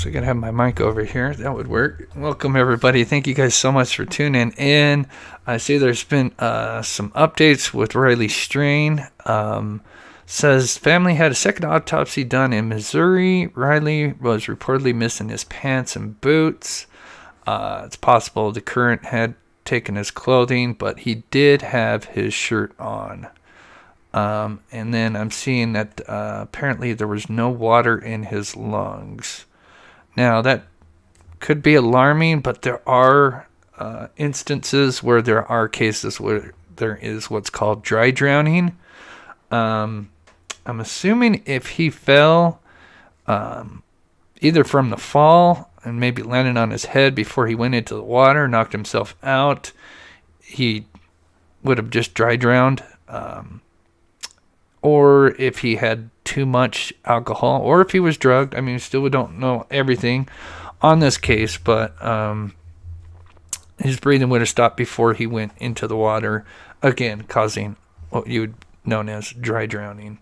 So I gotta have my mic over here. That would work. Welcome everybody. Thank you guys so much for tuning in. I see there's been some updates with Riley Strain. Says family had a second autopsy done in Missouri. Riley was reportedly missing his pants and boots. It's possible the current had taken his clothing, but he did have his shirt on. And then I'm seeing that apparently there was no water in his lungs. Now, that could be alarming, but there are instances where there are cases where there is what's called dry drowning. I'm assuming if he fell either from the fall and maybe landed on his head before he went into the water, knocked himself out, he would have just dry drowned. Or if he had too much alcohol, or if he was drugged. I mean, still we don't know everything on this case, but his breathing would have stopped before he went into the water, again, causing what you would known as dry drowning.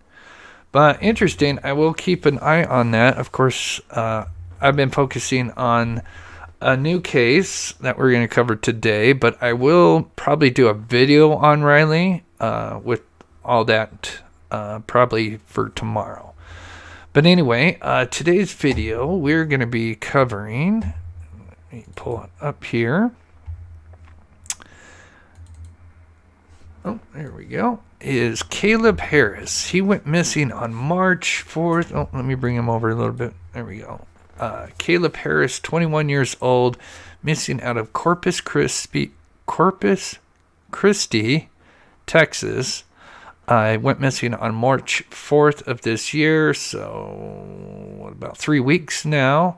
But interesting, I will keep an eye on that. Of course, I've been focusing on a new case that we're going to cover today, but I will probably do a video on Riley with all that probably for tomorrow. But anyway, today's video, we're going to be covering, let me pull it up here. Oh, there we go. Is Caleb Harris. He went missing on March 4th. Oh, let me bring him over a little bit. There we go. Caleb Harris, 21 years old, missing out of Corpis Christi, Texas. Went missing on March 4th of this year, so about 3 weeks now.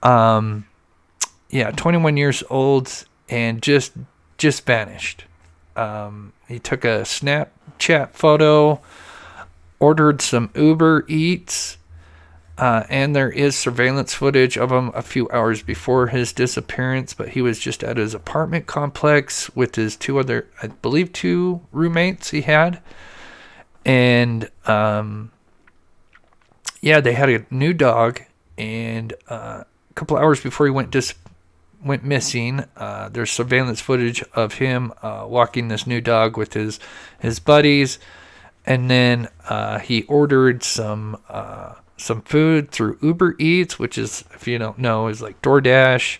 21 years old and just vanished. He took a Snapchat photo, ordered some Uber Eats, and there is surveillance footage of him a few hours before his disappearance, but he was just at his apartment complex with his two roommates he had. And, they had a new dog, and a couple hours before he went missing, there's surveillance footage of him walking this new dog with his buddies, and then he ordered some food through Uber Eats, which is, if you don't know, is like DoorDash,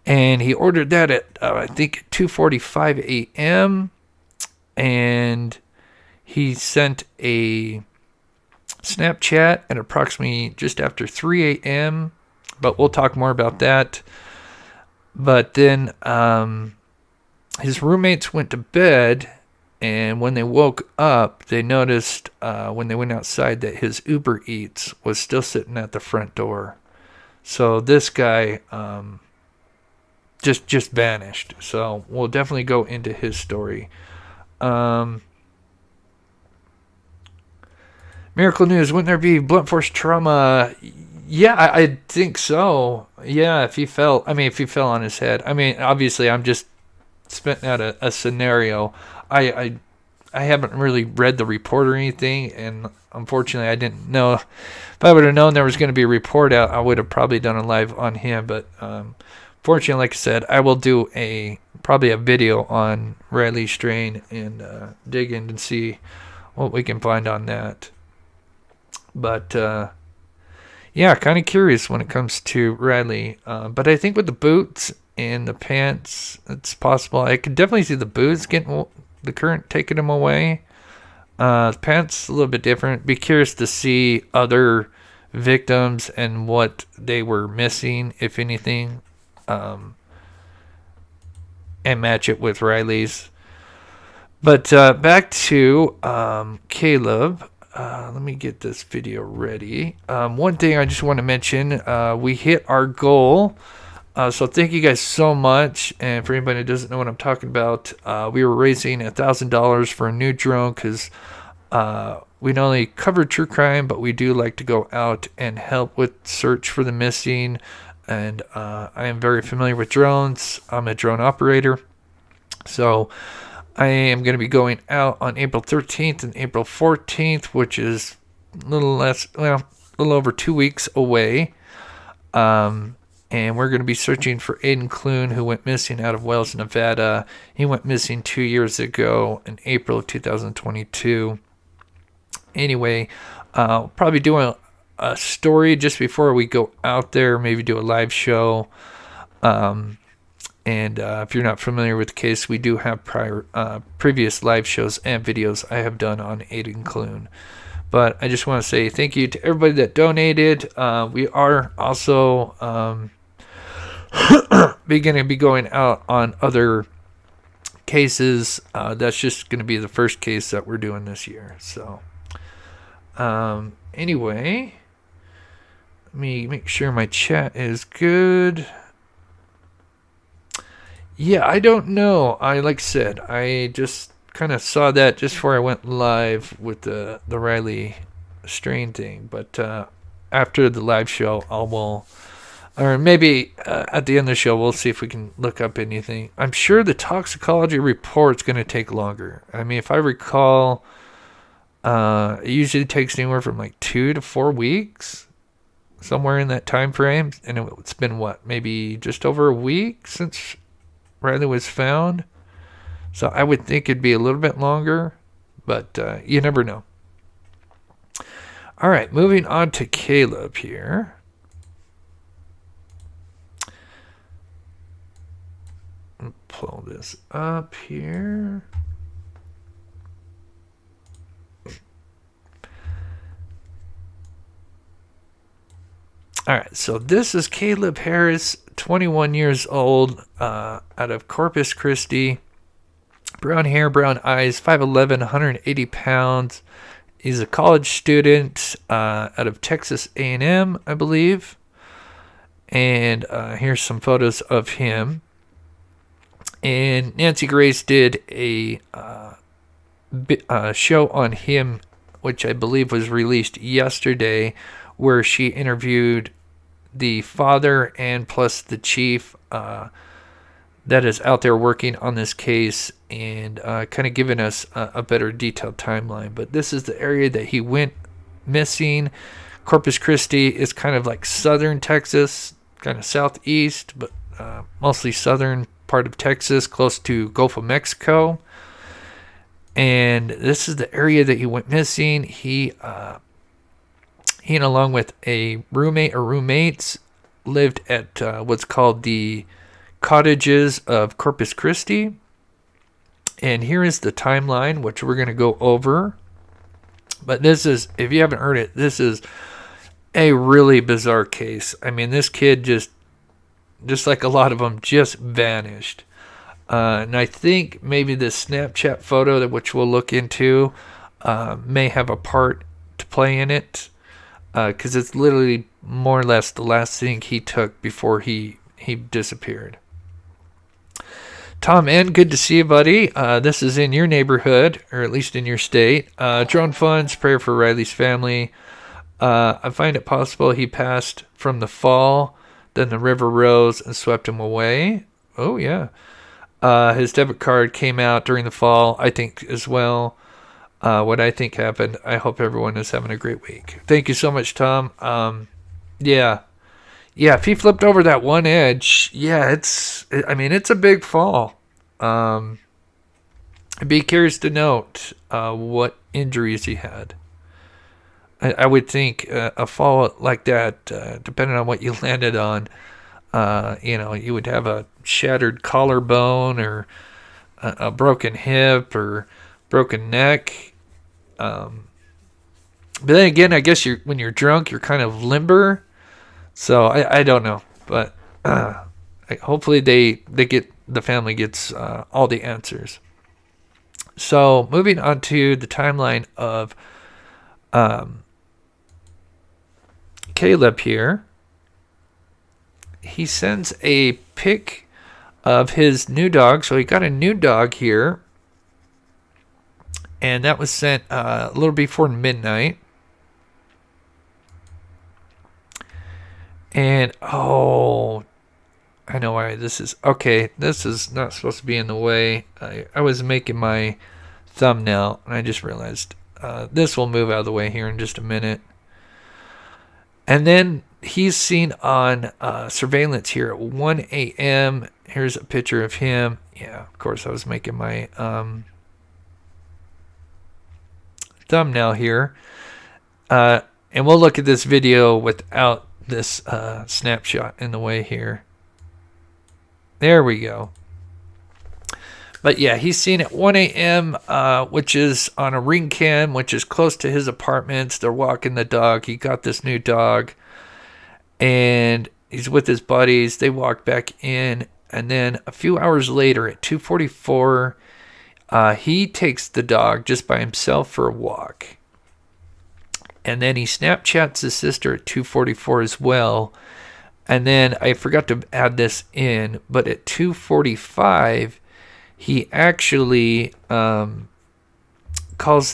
and he ordered that at I think 2:45 a.m. and he sent a Snapchat at approximately just after 3 a.m. But we'll talk more about that. But then his roommates went to bed, and when they woke up, they noticed when they went outside that his Uber Eats was still sitting at the front door. So this guy just vanished. So we'll definitely go into his story. Miracle news, wouldn't there be blunt force trauma? Yeah, I think so. Yeah, if he fell on his head. I mean, obviously, I'm just spitting out a scenario. I haven't really read the report or anything, and unfortunately, I didn't know. If I would have known there was going to be a report out, I would have probably done a live on him. But fortunately, like I said, I will do probably a video on Riley Strain and dig in and see what we can find on that. But kind of curious when it comes to Riley. But I think with the boots and the pants, it's possible. I could definitely see the boots getting the current taking him away. The pants a little bit different. Be curious to see other victims and what they were missing, if anything, and match it with Riley's. But back to Caleb. Let me get this video ready. One thing I just want to mention, we hit our goal. So thank you guys so much. And for anybody who doesn't know what I'm talking about, we were raising $1,000 for a new drone because we not only cover true crime, but we do like to go out and help with search for the missing. And I am very familiar with drones. I'm a drone operator. So I am going to be going out on April 13th and April 14th, which is a little over 2 weeks away. And we're going to be searching for Aiden Clune, who went missing out of Wells, Nevada. He went missing 2 years ago in April of 2022. Anyway, probably doing a story just before we go out there, maybe do a live show. And if you're not familiar with the case, we do have previous live shows and videos I have done on Aiden Clune. But I just want to say thank you to everybody that donated. We are also beginning to be going out on other cases. That's just going to be the first case that we're doing this year. So anyway, let me make sure my chat is good. Yeah, I don't know. Like I said, I just kind of saw that just before I went live with the Riley strain thing. But after the live show, or maybe at the end of the show, we'll see if we can look up anything. I'm sure the toxicology report's going to take longer. I mean, if I recall, it usually takes anywhere from like 2 to 4 weeks, somewhere in that time frame. And it's been what, maybe just over a week since Riley was found. So I would think it'd be a little bit longer, but you never know. All right, moving on to Caleb here. I'll pull this up here. All right, so this is Caleb Harris, 21 years old, out of Corpis Christi. Brown hair, brown eyes, 5'11", 180 pounds. He's a college student out of Texas A&M, I believe. And here's some photos of him. And Nancy Grace did a show on him, which I believe was released yesterday, where she interviewed the father and plus the chief that is out there working on this case, and kind of giving us a better detailed timeline. But this is the area that he went missing. Corpus Christi is kind of like southern Texas, kind of southeast, but mostly southern part of Texas, close to Gulf of Mexico. And this is the area that he went missing. He and along with a roommate or roommates lived at what's called the cottages of Corpus Christi. And here is the timeline, which we're going to go over. But this is, if you haven't heard it, this is a really bizarre case. I mean, this kid just like a lot of them, just vanished. And I think maybe this Snapchat photo, which we'll look into, may have a part to play in it. Because it's literally more or less the last thing he took before he disappeared. Tom N., good to see you, buddy. This is in your neighborhood, or at least in your state. Drone funds, prayer for Riley's family. I find it possible he passed from the fall, then the river rose and swept him away. Oh, yeah. His debit card came out during the fall, I think, as well. What I think happened. I hope everyone is having a great week. Thank you so much, Tom. Yeah, if he flipped over that one edge, it's a big fall. I'd be curious to note what injuries he had. I would think a fall like that, depending on what you landed on, you would have a shattered collarbone or a broken hip or broken neck. But then again, I guess when you're drunk, you're kind of limber. So I don't know, but hopefully the family gets all the answers. So moving on to the timeline of Caleb here. He sends a pic of his new dog. So he got a new dog here. And that was sent a little before midnight. And, I know why this is. Okay, this is not supposed to be in the way. I was making my thumbnail, and I just realized this will move out of the way here in just a minute. And then he's seen on surveillance here at 1 a.m. Here's a picture of him. Yeah, of course, I was making my thumbnail here. And we'll look at this video without this snapshot in the way here. There we go. But yeah, he's seen at 1 a.m., which is on a ring cam, which is close to his apartments. They're walking the dog. He got this new dog. And he's with his buddies. They walk back in. And then a few hours later at 2:44, he takes the dog just by himself for a walk. And then he Snapchats his sister at 2:44 as well. And then I forgot to add this in, but at 2:45, he actually calls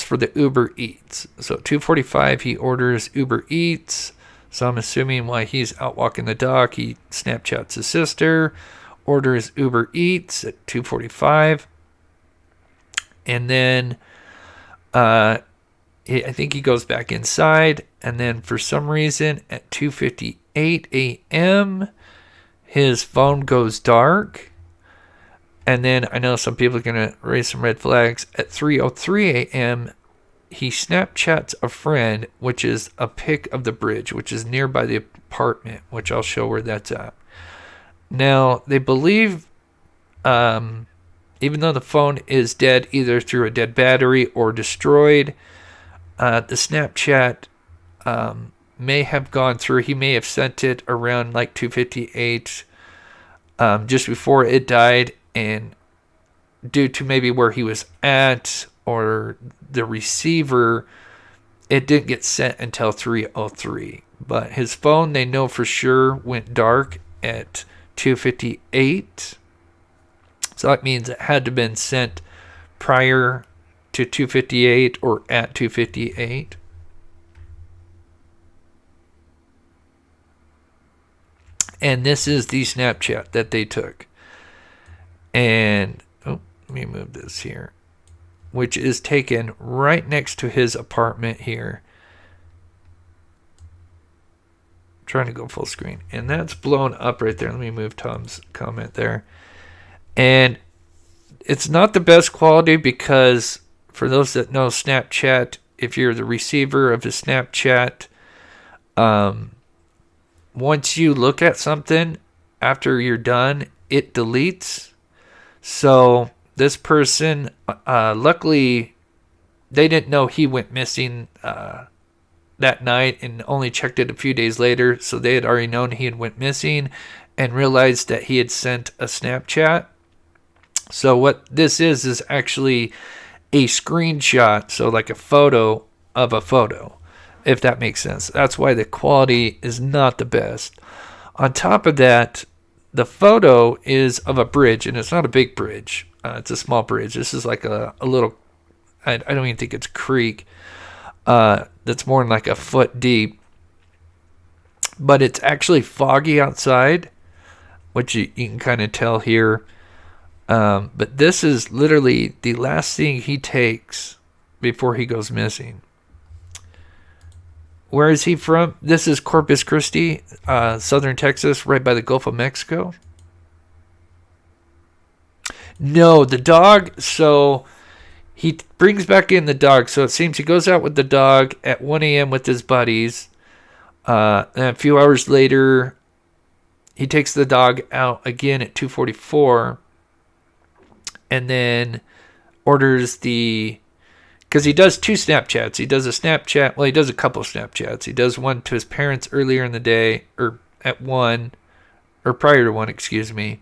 for the Uber Eats. So at 2:45, he orders Uber Eats. So I'm assuming while he's out walking the dog, he Snapchats his sister, orders Uber Eats at 2:45. And then I think he goes back inside. And then for some reason at 2:58 a.m., his phone goes dark. And then I know some people are going to raise some red flags. At 3:03 a.m., he Snapchats a friend, which is a pic of the bridge, which is nearby the apartment, which I'll show where that's at. Now, they believe, even though the phone is dead, either through a dead battery or destroyed, the Snapchat may have gone through. He may have sent it around like 2:58, just before it died, and due to maybe where he was at or the receiver, it didn't get sent until 3:03. But his phone, they know for sure, went dark at 2:58. So that means it had to have been sent prior to 2:58 or at 2:58. And this is the Snapchat that they took. And let me move this here, which is taken right next to his apartment here. I'm trying to go full screen, and that's blown up right there. Let me move Tom's comment there. And it's not the best quality because for those that know Snapchat, if you're the receiver of a Snapchat, once you look at something after you're done, it deletes. So this person, luckily, they didn't know he went missing that night and only checked it a few days later. So they had already known he had went missing and realized that he had sent a Snapchat. So what this is actually a screenshot, so like a photo of a photo, if that makes sense. That's why the quality is not the best. On top of that, the photo is of a bridge, and it's not a big bridge. It's a small bridge. This is like a little, I don't even think it's a creek. That's more than like a foot deep. But it's actually foggy outside, which you can kind of tell here. But this is literally the last thing he takes before he goes missing. Where is he from? This is Corpis Christi, southern Texas, right by the Gulf of Mexico. No, the dog, so he brings back in the dog. So it seems he goes out with the dog at 1 a.m. with his buddies. And a few hours later, he takes the dog out again at 2:44. And then orders because he does two Snapchats. He does a Snapchat. Well, he does a couple Snapchats. He does one to his parents earlier in the day, or at 1, or prior to 1, excuse me.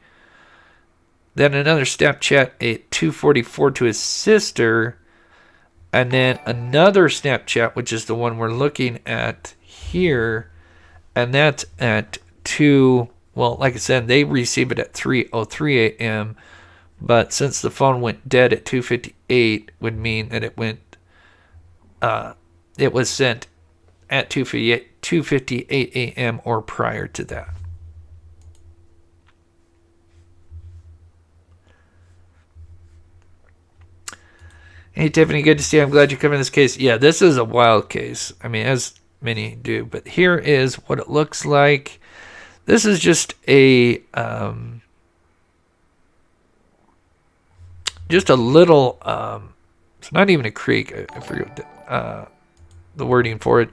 Then another Snapchat at 2:44 to his sister. And then another Snapchat, which is the one we're looking at here. And that's at 2, well, like I said, they receive it at 3:03 a.m., but since the phone went dead at 2:58, would mean that it was sent at 2:58 a.m. or prior to that. Hey Tiffany, good to see you. I'm glad you're covering this case. Yeah, this is a wild case. I mean, as many do. But here is what it looks like. This is just a little. It's not even a creek. I forget the wording for it.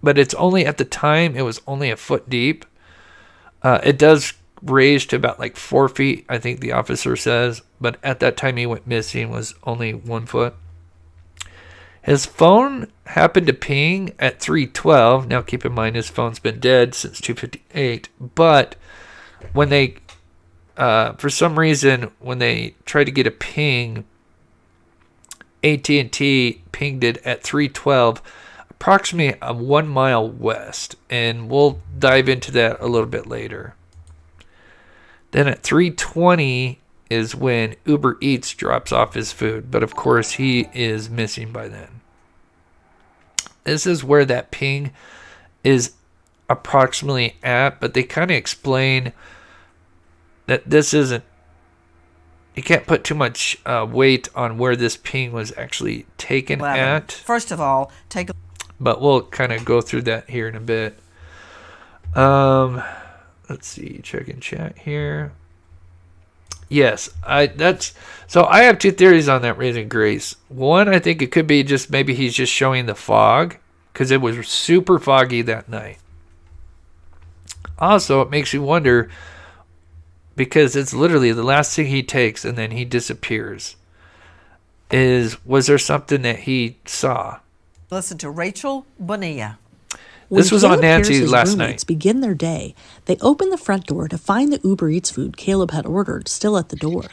But it's only at the time it was only a foot deep. It does raise to about like 4 feet, I think the officer says. But at that time he went missing was only 1 foot. His phone happened to ping at 3:12. Now keep in mind his phone's been dead since 2:58. But when they, for some reason, when they tried to get a ping, AT&T pinged it at 3:12, approximately 1 mile west. And we'll dive into that a little bit later. Then at 3:20 is when Uber Eats drops off his food. But of course, he is missing by then. This is where that ping is approximately at. But they kind of explain that this isn't... You can't put too much weight on where this ping was actually taken at. First of all, take a... But we'll kind of go through that here in a bit. Let's see. Checking chat here. Yes, I have two theories on that Raising Grace. One, I think it could be just maybe he's just showing the fog because it was super foggy that night. Also, it makes you wonder because it's literally the last thing he takes and then he disappears. Was there something that he saw? Listen to Rachel Bonilla. This was on Nancy last night. Begin their day. They open the front door to find the Uber Eats food Caleb had ordered still at the door.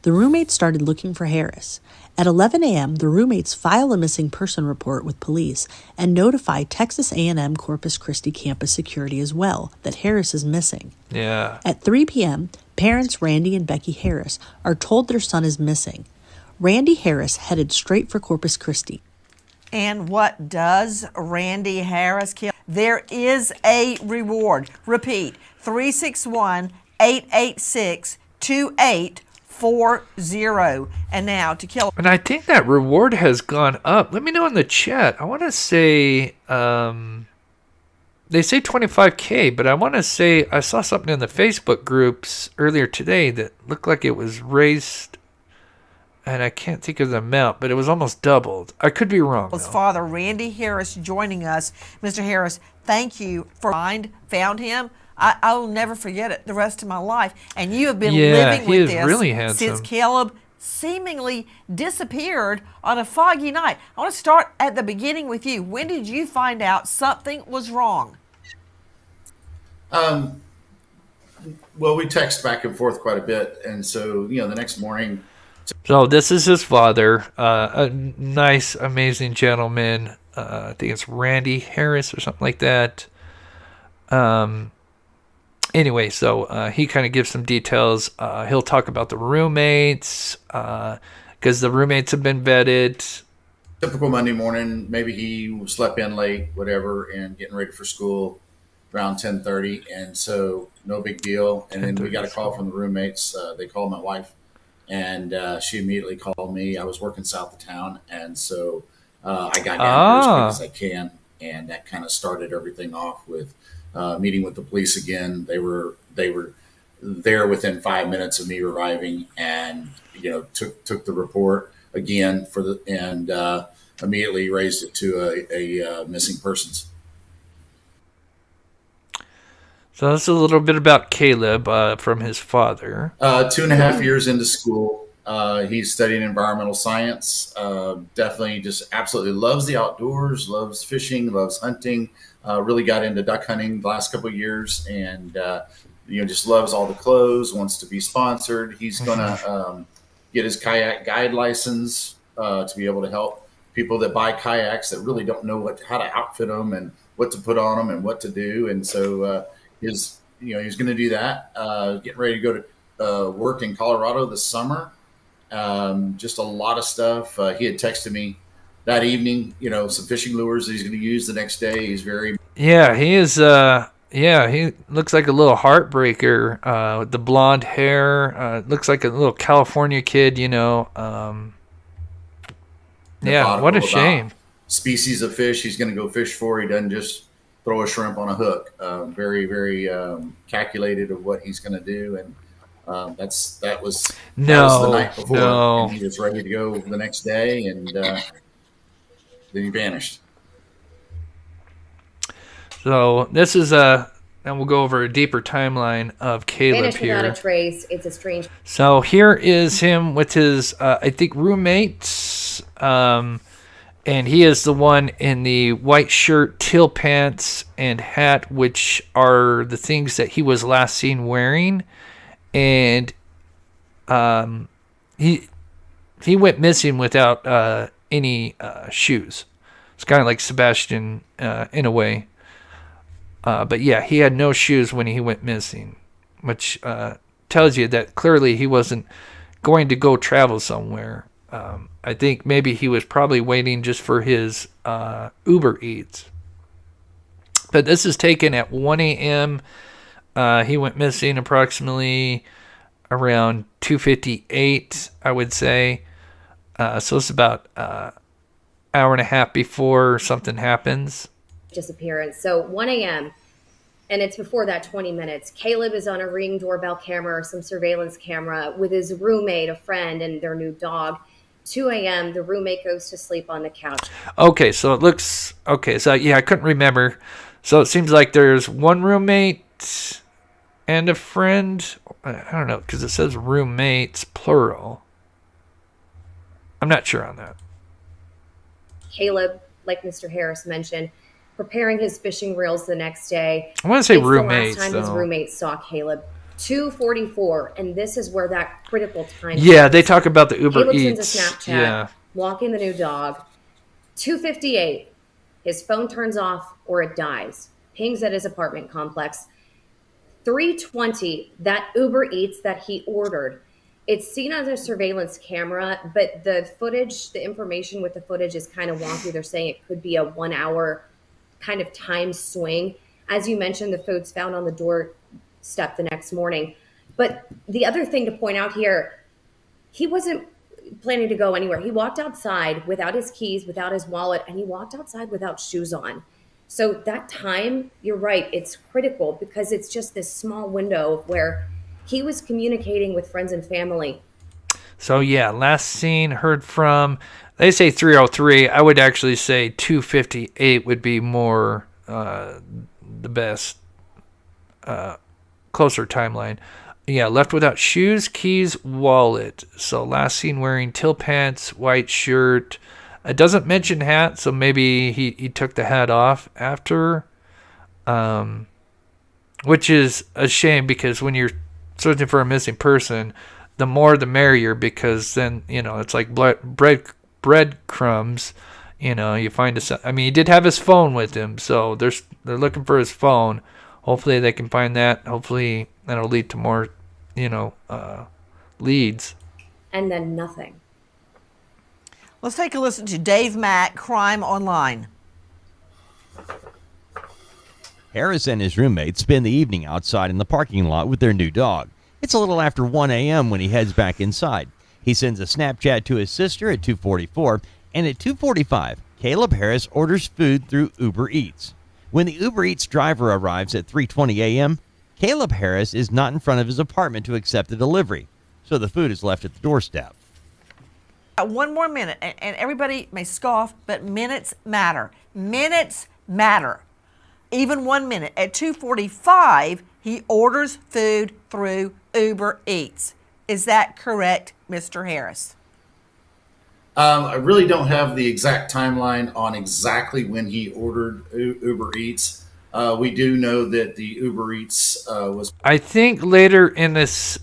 The roommates started looking for Harris. At 11 a.m., the roommates file a missing person report with police and notify Texas A&M Corpus Christi campus security as well that Harris is missing. Yeah. At 3 p.m., parents Randy and Becky Harris are told their son is missing. Randy Harris headed straight for Corpus Christi. And what does Randy Harris kill? There is a reward. Repeat, 361-886-2840. And now to kill. And I think that reward has gone up. Let me know in the chat. I want to say, they say 25K, but I want to say I saw something in the Facebook groups earlier today that looked like it was raised. And I can't think of the amount, but it was almost doubled. I could be wrong. His father, Randy Harris, joining us. Mr. Harris, thank you for found him. I will never forget it the rest of my life. And you have been living with this really since Caleb seemingly disappeared on a foggy night. I want to start at the beginning with you. When did you find out something was wrong? Well, we text back and forth quite a bit. And so, the next morning... So this is his father, a nice, amazing gentleman. I think it's Randy Harris or something like that. Anyway, so he kind of gives some details. He'll talk about the roommates because the roommates have been vetted. Typical Monday morning, maybe he slept in late, whatever, and getting ready for school around 10:30, and so no big deal. And then we got a call from the roommates. They called my wife. And she immediately called me. I was working south of town, and so I got down here as quick as I can, and that kind of started everything off with meeting with the police again. They were there within 5 minutes of me arriving, and took the report again and immediately raised it to a missing persons. So that's a little bit about Caleb from his father. 2.5 years into school. He's studying environmental science. Definitely just absolutely loves the outdoors, loves fishing, loves hunting. Really got into duck hunting the last couple of years, and just loves all the clothes, wants to be sponsored. He's going to get his kayak guide license to be able to help people that buy kayaks that really don't know how to outfit them and what to put on them and what to do. And so he's going to do that. Getting ready to go to work in Colorado this summer. Just a lot of stuff. He had texted me that evening, some fishing lures that he's going to use the next day. He's very... Yeah, he is... he looks like a little heartbreaker with the blonde hair. Looks like a little California kid, Yeah, what a shame. species of fish he's going to go fish for. He doesn't just throw a shrimp on a hook. Very, very calculated of what he's going to do, and that was the night before, and he was ready to go the next day, and then he vanished. So this is and we'll go over a deeper timeline of Caleb vanished here. Without a trace. It's a strange. So here is him with his, I think, roommates, and he is the one in the white shirt, teal pants, and hat, which are the things that he was last seen wearing. And he went missing without any shoes. It's kind of like Sebastian in a way. But yeah, he had no shoes when he went missing, which tells you that clearly he wasn't going to go travel somewhere. I think maybe he was probably waiting just for his Uber Eats. But this is taken at 1 a.m. He went missing approximately around 2:58, I would say. So it's about hour and a half before something happens. Disappearance. So 1 a.m. and it's before that 20 minutes. Caleb is on a Ring doorbell camera or some surveillance camera with his roommate, a friend, and their new dog. 2 a.m. the roommate goes to sleep on the couch. Okay, so it looks okay. So yeah, I couldn't remember. So it seems like there's one roommate and a friend. I don't know because it says roommates plural. I'm not sure on that. Caleb, like Mr. Harris mentioned, preparing his fishing reels the next day. I want to say it's roommates, the last time though. his roommate saw Caleb. 2:44, and this is where that critical time. Yeah, they talk about the Uber Caleb Eats. sends a Snapchat, Yeah. walking the new dog. 2:58, his phone turns off or it dies. Pings at his apartment complex. 3:20, that Uber Eats that he ordered. It's seen on the surveillance camera, but the footage, the information with the footage is kind of wonky. They're saying it could be a 1 hour kind of time swing. As you mentioned, the food's found on the doorstep the next morning. But the other thing to point out here, he wasn't planning to go anywhere. He walked outside without his keys, without his wallet, and he walked outside without shoes on. So that time, you're right, it's critical because it's just this small window where he was communicating with friends and family. So yeah, last seen, heard from. They say 3:03. I would actually say 2:58 would be more the best, closer timeline. Yeah, left without shoes, keys, wallet. So last seen wearing teal pants, white shirt. It doesn't mention hat, so maybe he took the hat off after, which is a shame because when you're searching for a missing person, the more the merrier, because then, it's like breadcrumbs. You find I mean, he did have his phone with him, so they're looking for his phone. Hopefully they can find that. Hopefully that'll lead to more, leads. And then nothing. Let's take a listen to Dave Mack, Crime Online. Harris and his roommate spend the evening outside in the parking lot with their new dog. It's a little after 1 a.m. when he heads back inside. He sends a Snapchat to his sister at 2:44, and at 2:45, Caleb Harris orders food through Uber Eats. When the Uber Eats driver arrives at 3:20 a.m., Caleb Harris is not in front of his apartment to accept the delivery, so the food is left at the doorstep. One more minute, and everybody may scoff, but minutes matter. Minutes matter. Even 1 minute. At 2:45, he orders food through Uber Eats. Is that correct, Mr. Harris? I really don't have the exact timeline on exactly when he ordered Uber Eats. We do know that the Uber Eats was... I think later in this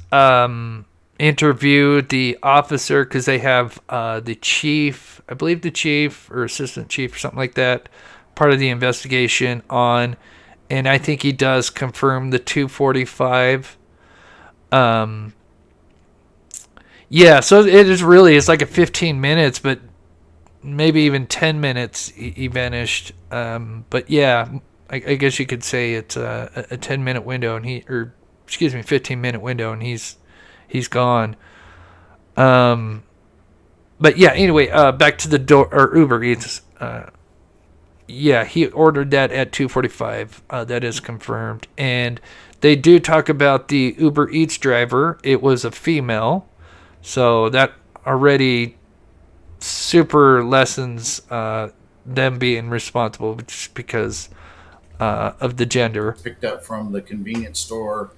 interview, the officer, because they have the chief, I believe the chief or assistant chief or something like that, part of the investigation on, and I think he does confirm the 2:45. Yeah, so it's like a 15 minutes, but maybe even 10 minutes he vanished. But yeah, I guess you could say it's a 10-minute window, and 15-minute window, and he's gone. But yeah, anyway, back to the door or Uber Eats. yeah, he ordered that at 2:45. That is confirmed. And they do talk about the Uber Eats driver. It was a female. So that already super lessens them being responsible just because of the gender. Picked up from the convenience store,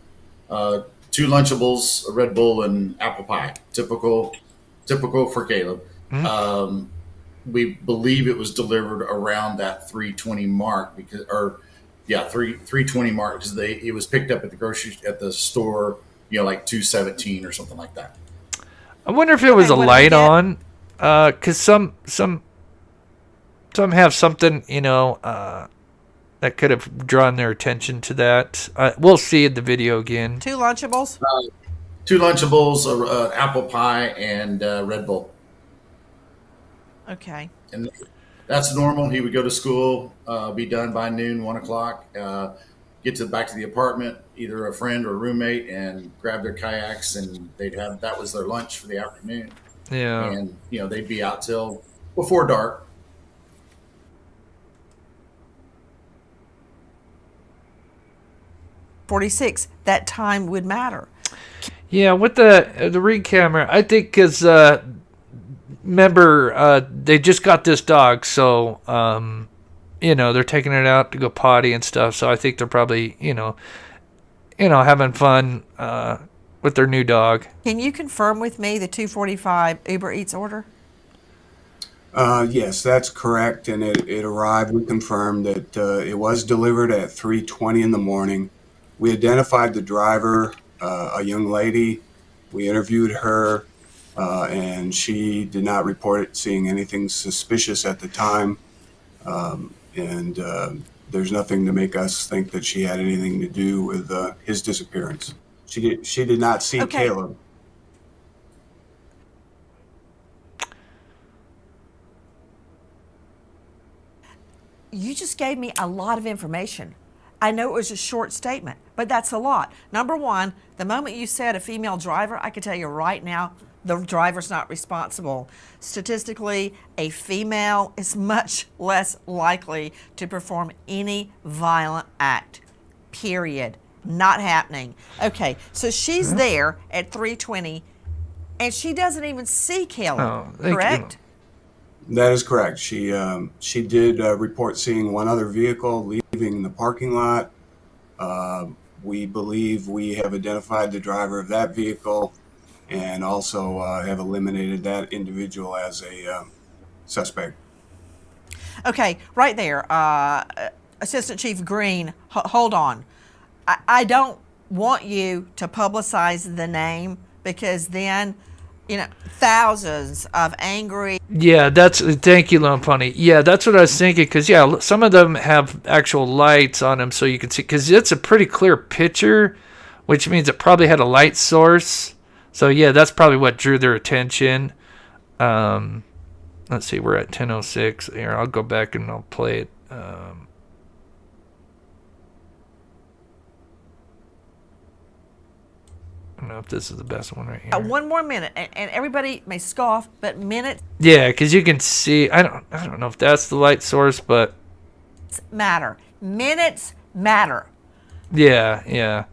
2 Lunchables, a Red Bull, and apple pie. Typical for Caleb. We believe it was delivered around that 3:20 mark because, or yeah, 3:20 mark because it was picked up at the store, like 2:17 or something like that. I wonder if it was a what did light we get? on, because some have something, that could have drawn their attention to that. We'll see in the video again. 2 Lunchables. 2 Lunchables, apple pie, and Red Bull. Okay. And that's normal. He would go to school, be done by noon, 1 o'clock, get back to the apartment, either a friend or a roommate, and grab their kayaks, and that was their lunch for the afternoon. Yeah. And they'd be out till before dark. $46. That time would matter. Yeah, with the Ring camera, I think because remember they just got this dog, so they're taking it out to go potty and stuff. So I think they're probably having fun with their new dog. Can you confirm with me the 2:45 Uber Eats order? Yes, that's correct, and it arrived. We confirmed that it was delivered at 3:20 in the morning. We identified the driver, a young lady. We interviewed her, and she did not report seeing anything suspicious at the time. And there's nothing to make us think that she had anything to do with his disappearance. She did not see Okay. Caleb. You just gave me a lot of information. I know it was a short statement, but that's a lot. Number one, the moment you said a female driver, I can tell you right now, the driver's not responsible. Statistically, a female is much less likely to perform any violent act. Period. Not happening. Okay, so she's there at 3:20, and she doesn't even see Caleb, Oh, thank you. correct? That is correct. She did report seeing one other vehicle leaving the parking lot. We believe we have identified the driver of that vehicle and also have eliminated that individual as a suspect. Okay, right there. Assistant Chief Green, hold on. I don't want you to publicize the name because then, thousands of angry. Yeah, thank you, Lone Pony. Yeah, that's what I was thinking, because, yeah, some of them have actual lights on them so you can see, because it's a pretty clear picture, which means it probably had a light source. So, yeah, that's probably what drew their attention. Let's see, we're at 10:06. Here, I'll go back and I'll play it. I don't know if this is the best one right here. One more minute, and everybody may scoff, but minutes Yeah, because you can see. I don't know if that's the light source, but matter. Minutes matter. yeah.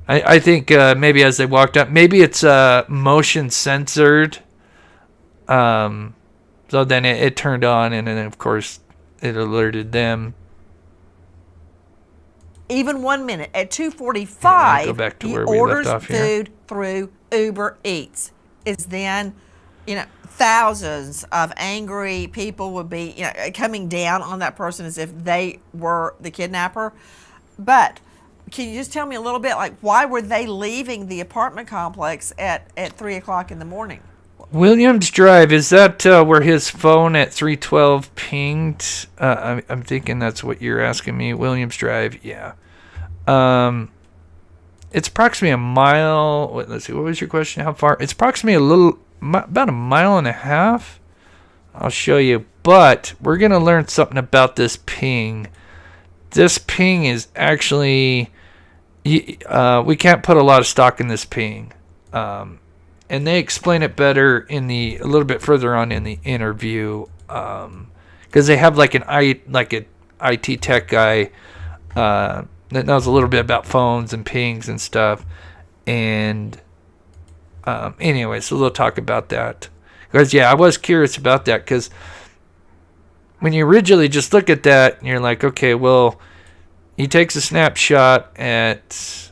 I think maybe as they walked up, maybe it's motion censored. So then it turned on, and then of course it alerted them. Even 1 minute at Yeah, 2:45, go back to he where we left orders off here. food through Uber Eats. Is then, thousands of angry people would be, coming down on that person as if they were the kidnapper. But can you just tell me a little bit, like, why were they leaving the apartment complex at 3 o'clock in the morning? Williams Drive, is that where his phone at 312 pinged? I'm thinking that's what you're asking me. Williams Drive, yeah. It's approximately a mile. Let's see, what was your question? How far? It's approximately about a mile and a half. I'll show you. But we're going to learn something about this ping. This ping is actually, we can't put a lot of stock in this ping. And they explain it better a little bit further on in the interview, because they have like an IT tech guy that knows a little bit about phones and pings and stuff. And anyway, so they'll talk about that. Because I was curious about that, because when you originally just look at that and you're like, okay, well, he takes a snapshot at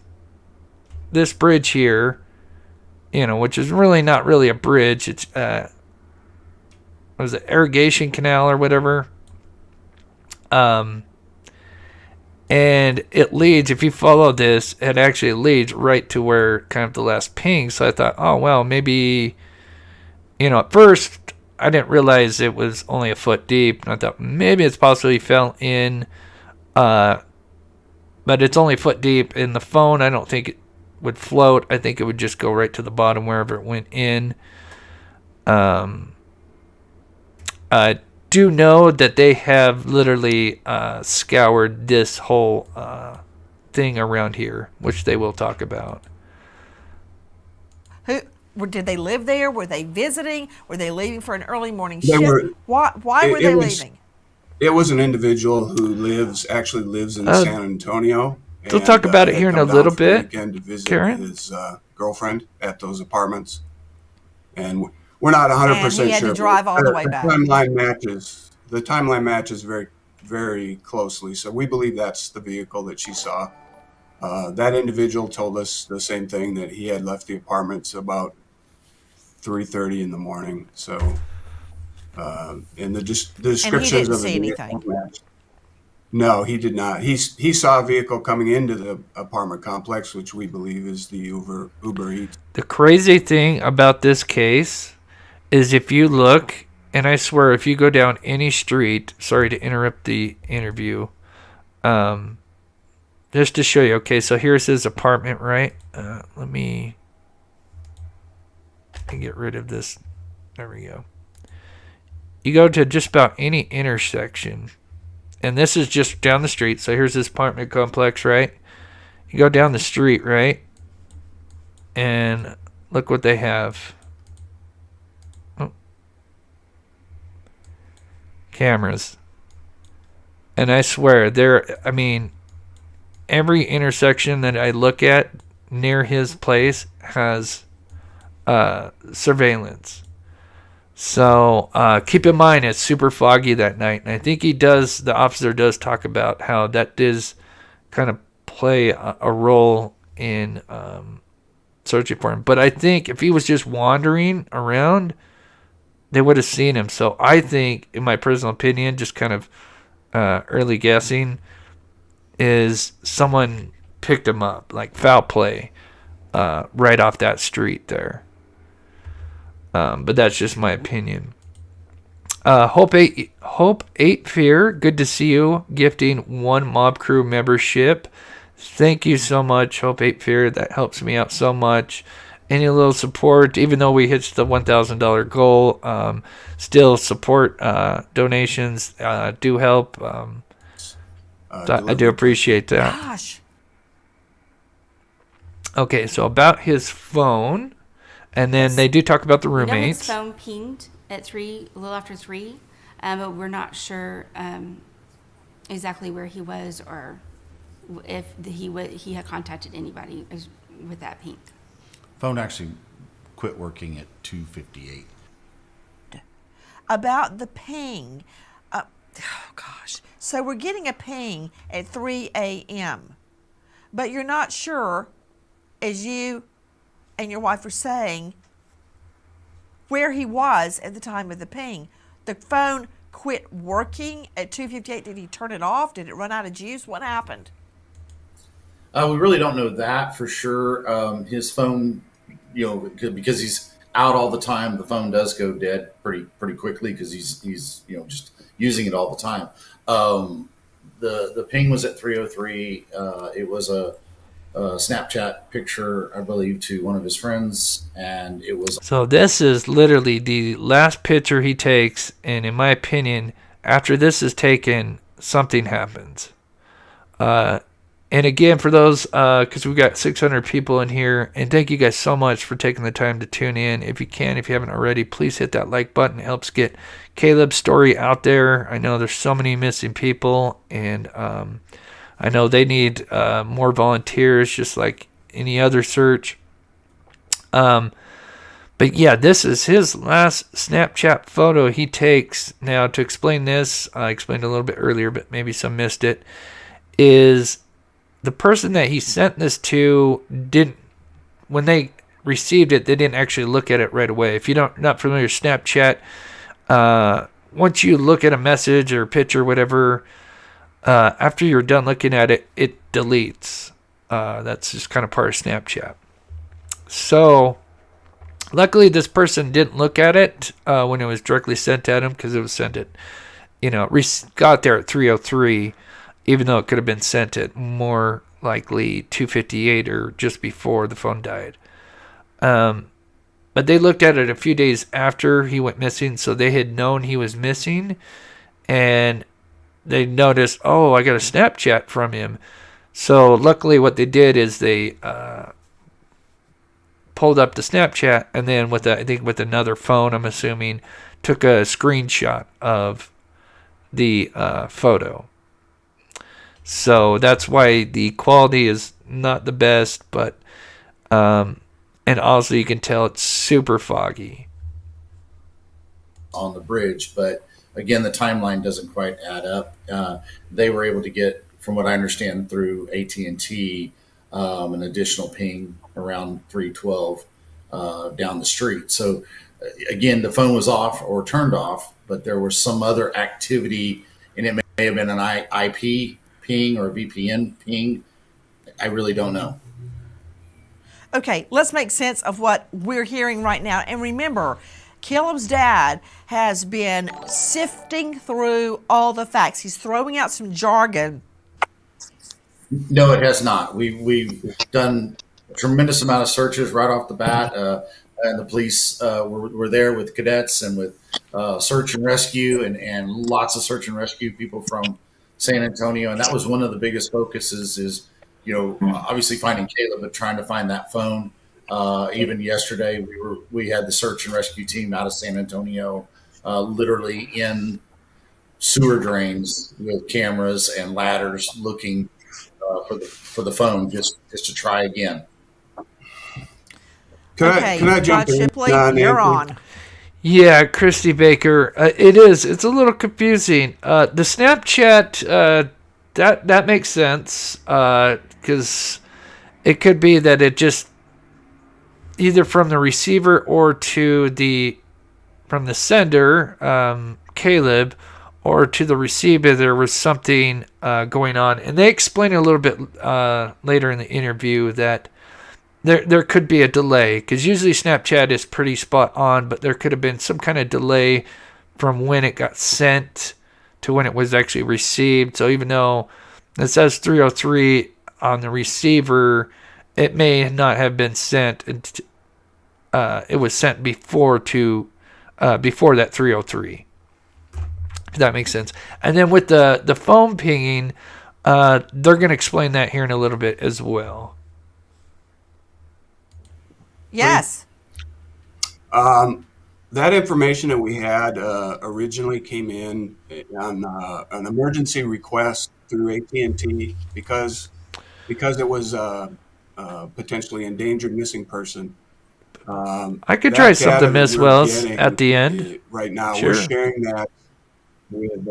this bridge here, which is really not really a bridge. It's what is it, irrigation canal or whatever. And it leads, if you follow this, it actually leads right to where kind of the last ping. So I thought, oh, well, maybe, at first I didn't realize it was only a foot deep. And I thought maybe it's possible he fell in, but it's only a foot deep. In the phone, I don't think it would float. I think it would just go right to the bottom wherever it went in. I do know that they have literally scoured this whole thing around here, which they will talk about. Did they live there? Were they visiting? Were they leaving for an early morning They shift? were- Why were they leaving? It was an individual who actually lives in San Antonio. They'll talk about it had here in come a down little for the bit, weekend to visit Karen. his girlfriend at those apartments, and we're not 100% And he had sure. to drive all the way back. The timeline matches very, very closely. So we believe that's the vehicle that she saw. That individual told us the same thing, that he had left the apartments about 3:30 in the morning. So, in the descriptions of the see vehicle anything. match. No, he did not. He saw a vehicle coming into the apartment complex, which we believe is the Uber Eats. The crazy thing about this case is if you look, and I swear if you go down any street, sorry to interrupt the interview, just to show you, okay, so here's his apartment, right? Let me get rid of this. There we go. You go to just about any intersection, and this is just down the street. So here's this apartment complex, right? You go down the street, right? And look what they have. Oh. Cameras. And I swear, every intersection that I look at near his place has surveillance. So keep in mind, it's super foggy that night. And I think the officer does talk about how that does kind of play a role in searching for him. But I think if he was just wandering around, they would have seen him. So I think, in my personal opinion, just kind of early guessing, is someone picked him up, like foul play, right off that street there. But that's just my opinion. Hope 8 Fear, good to see you, gifting 1 Mob Crew membership. Thank you so much, Hope 8 Fear. That helps me out so much. Any little support, even though we hit the $1,000 goal, still support donations do help. I do appreciate that. Gosh. Okay, so about his phone, and then they do talk about the We know his roommates. phone pinged at a little after 3, but we're not sure exactly where he was or if he had contacted anybody with that ping. Phone actually quit working at 2:58. About the ping. Oh, gosh. So we're getting a ping at 3 a.m., but you're not sure, as you and your wife were saying, where he was at the time of the ping. The phone quit working at 2:58. Did he turn it off? Did it run out of juice? What happened? We really don't know that for sure. His phone, because he's out all the time, the phone does go dead pretty quickly because he's just using it all the time. The ping was at 3:03. It was a Snapchat picture, I believe, to one of his friends, and it was. So this is literally the last picture he takes, and in my opinion, after this is taken, something happens. And again, for those, because we've got 600 people in here, and thank you guys so much for taking the time to tune in. If you can, if you haven't already, please hit that like button. It helps get Caleb's story out there. I know there's so many missing people, and I know they need more volunteers, just like any other search. But yeah, this is his last Snapchat photo he takes. Now, to explain this, I explained a little bit earlier, but maybe some missed it, is the person that he sent this to didn't, when they received it, they didn't actually look at it right away. If you're not familiar with Snapchat, once you look at a message or picture, whatever, after you're done looking at it, it deletes. That's just kind of part of Snapchat. So, luckily, this person didn't look at it when it was directly sent at him, because it was sent at, got there at 3:03. Even though it could have been sent at more likely 2:58 or just before the phone died. But they looked at it a few days after he went missing, so they had known he was missing, and they noticed, oh, I got a Snapchat from him. So luckily what they did is they pulled up the Snapchat, and then with another phone, I'm assuming, took a screenshot of the photo. So that's why the quality is not the best, but and also you can tell it's super foggy on the bridge. But again, the timeline doesn't quite add up. They were able to get, from what I understand, through AT&T, an additional ping around 3:12 down the street. So again, the phone was off or turned off, but there was some other activity, and it may have been an IP ping or VPN ping. I really don't know. Okay, let's make sense of what we're hearing right now. And remember, Caleb's dad has been sifting through all the facts. He's throwing out some jargon. No, it has not. We've done a tremendous amount of searches right off the bat, and the police were there with cadets and with search and rescue, and lots of search and rescue people from San Antonio. And that was one of the biggest focuses, is obviously finding Caleb, but trying to find that phone. Even yesterday, we had the search and rescue team out of San Antonio, literally in sewer drains with cameras and ladders, looking for the phone, just to try again. Can I jump in? Shipley, you're on. Yeah, Christy Baker. It's a little confusing. The Snapchat, that makes sense, because it could be that it just either from the receiver or from the sender, Caleb, or to the receiver, there was something going on. And they explain a little bit later in the interview that there could be a delay, because usually Snapchat is pretty spot on, but there could have been some kind of delay from when it got sent to when it was actually received. So even though it says 3:03 on the receiver, it may not have been sent. It was sent before that 3:03. If that makes sense. And then with the phone pinging, they're going to explain that here in a little bit as well. Yes. That information that we had originally came in on an emergency request through AT&T because it was a potentially endangered missing person. I could try something, Miss Wells, at the end. Right now, Sure. We're sharing that with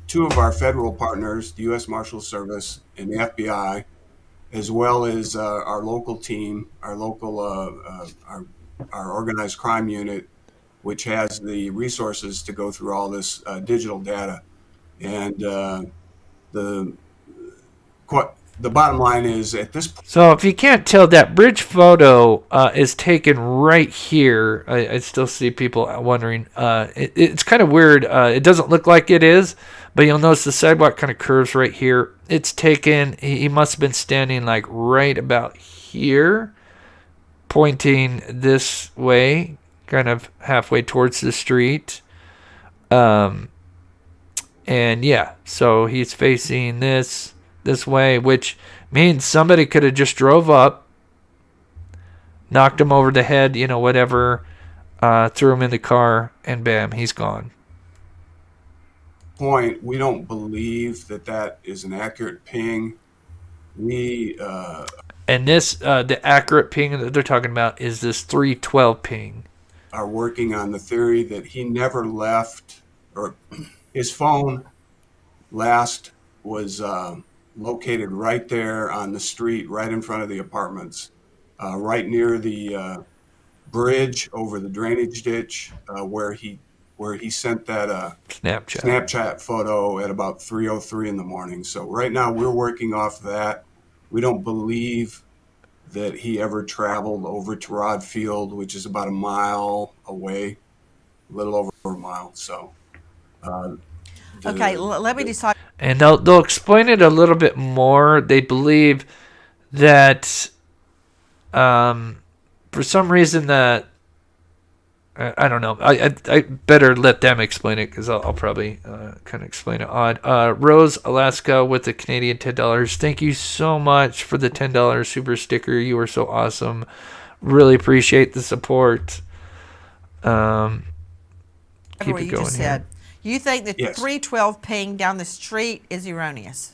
two of our federal partners, the U.S. Marshals Service and the FBI, as well as our local team, our local our organized crime unit, which has the resources to go through all this digital data. And the bottom line is, at this point. So if you can't tell, that bridge photo is taken right here. I still see people wondering. It's kind of weird. It doesn't look like it is, but you'll notice the sidewalk kind of curves right here. It's taken, he must have been standing like right about here, pointing this way, kind of halfway towards the street. And yeah, so he's facing this this way, which means somebody could have just drove up, knocked him over the head, whatever, threw him in the car, and bam, he's gone. Point, we don't believe that is an accurate ping. And this, the accurate ping that they're talking about is this 312 ping. Are working on the theory that he never left, or his phone last was located right there on the street, right in front of the apartments, right near the bridge over the drainage ditch, where he sent that Snapchat photo at about 3:03 in the morning. So right now we're working off that. We don't believe that he ever traveled over to Rod Field, which is about a mile away, a little over a mile. So, let me decide. And they'll explain it a little bit more. They believe that, for some reason that, I don't know. I better let them explain it because I'll probably kind of explain it odd. Rose Alaska with the Canadian $10. Thank you so much for the $10 super sticker. You are so awesome. Really appreciate the support. Keep what it you going just here. said. You think the Yes. 312 ping down the street is erroneous?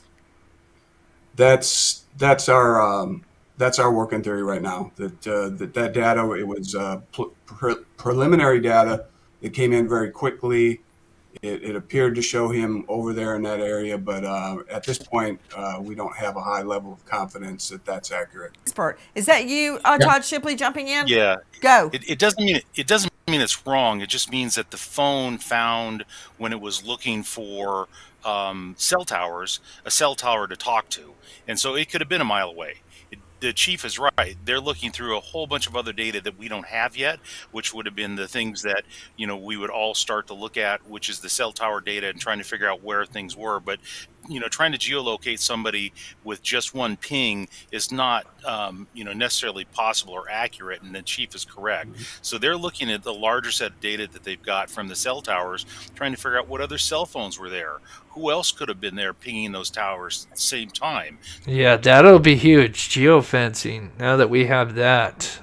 that's our working theory right now. That data, it was preliminary data. It came in very quickly. It appeared to show him over there in that area, but at this point, we don't have a high level of confidence that that's accurate. Expert. Is that you, Todd Shipley, jumping in? Yeah. Go. It doesn't mean it's wrong. It just means that the phone found when it was looking for cell towers, a cell tower to talk to, and so it could have been a mile away. The chief is right. They're looking through a whole bunch of other data that we don't have yet, which would have been the things that, we would all start to look at, which is the cell tower data and trying to figure out where things were. But, trying to geolocate somebody with just one ping is not, necessarily possible or accurate. And the chief is correct. So they're looking at the larger set of data that they've got from the cell towers, trying to figure out what other cell phones were there. Who else could have been there pinging those towers at the same time? Yeah, that'll be huge. Geofencing. Now that we have that.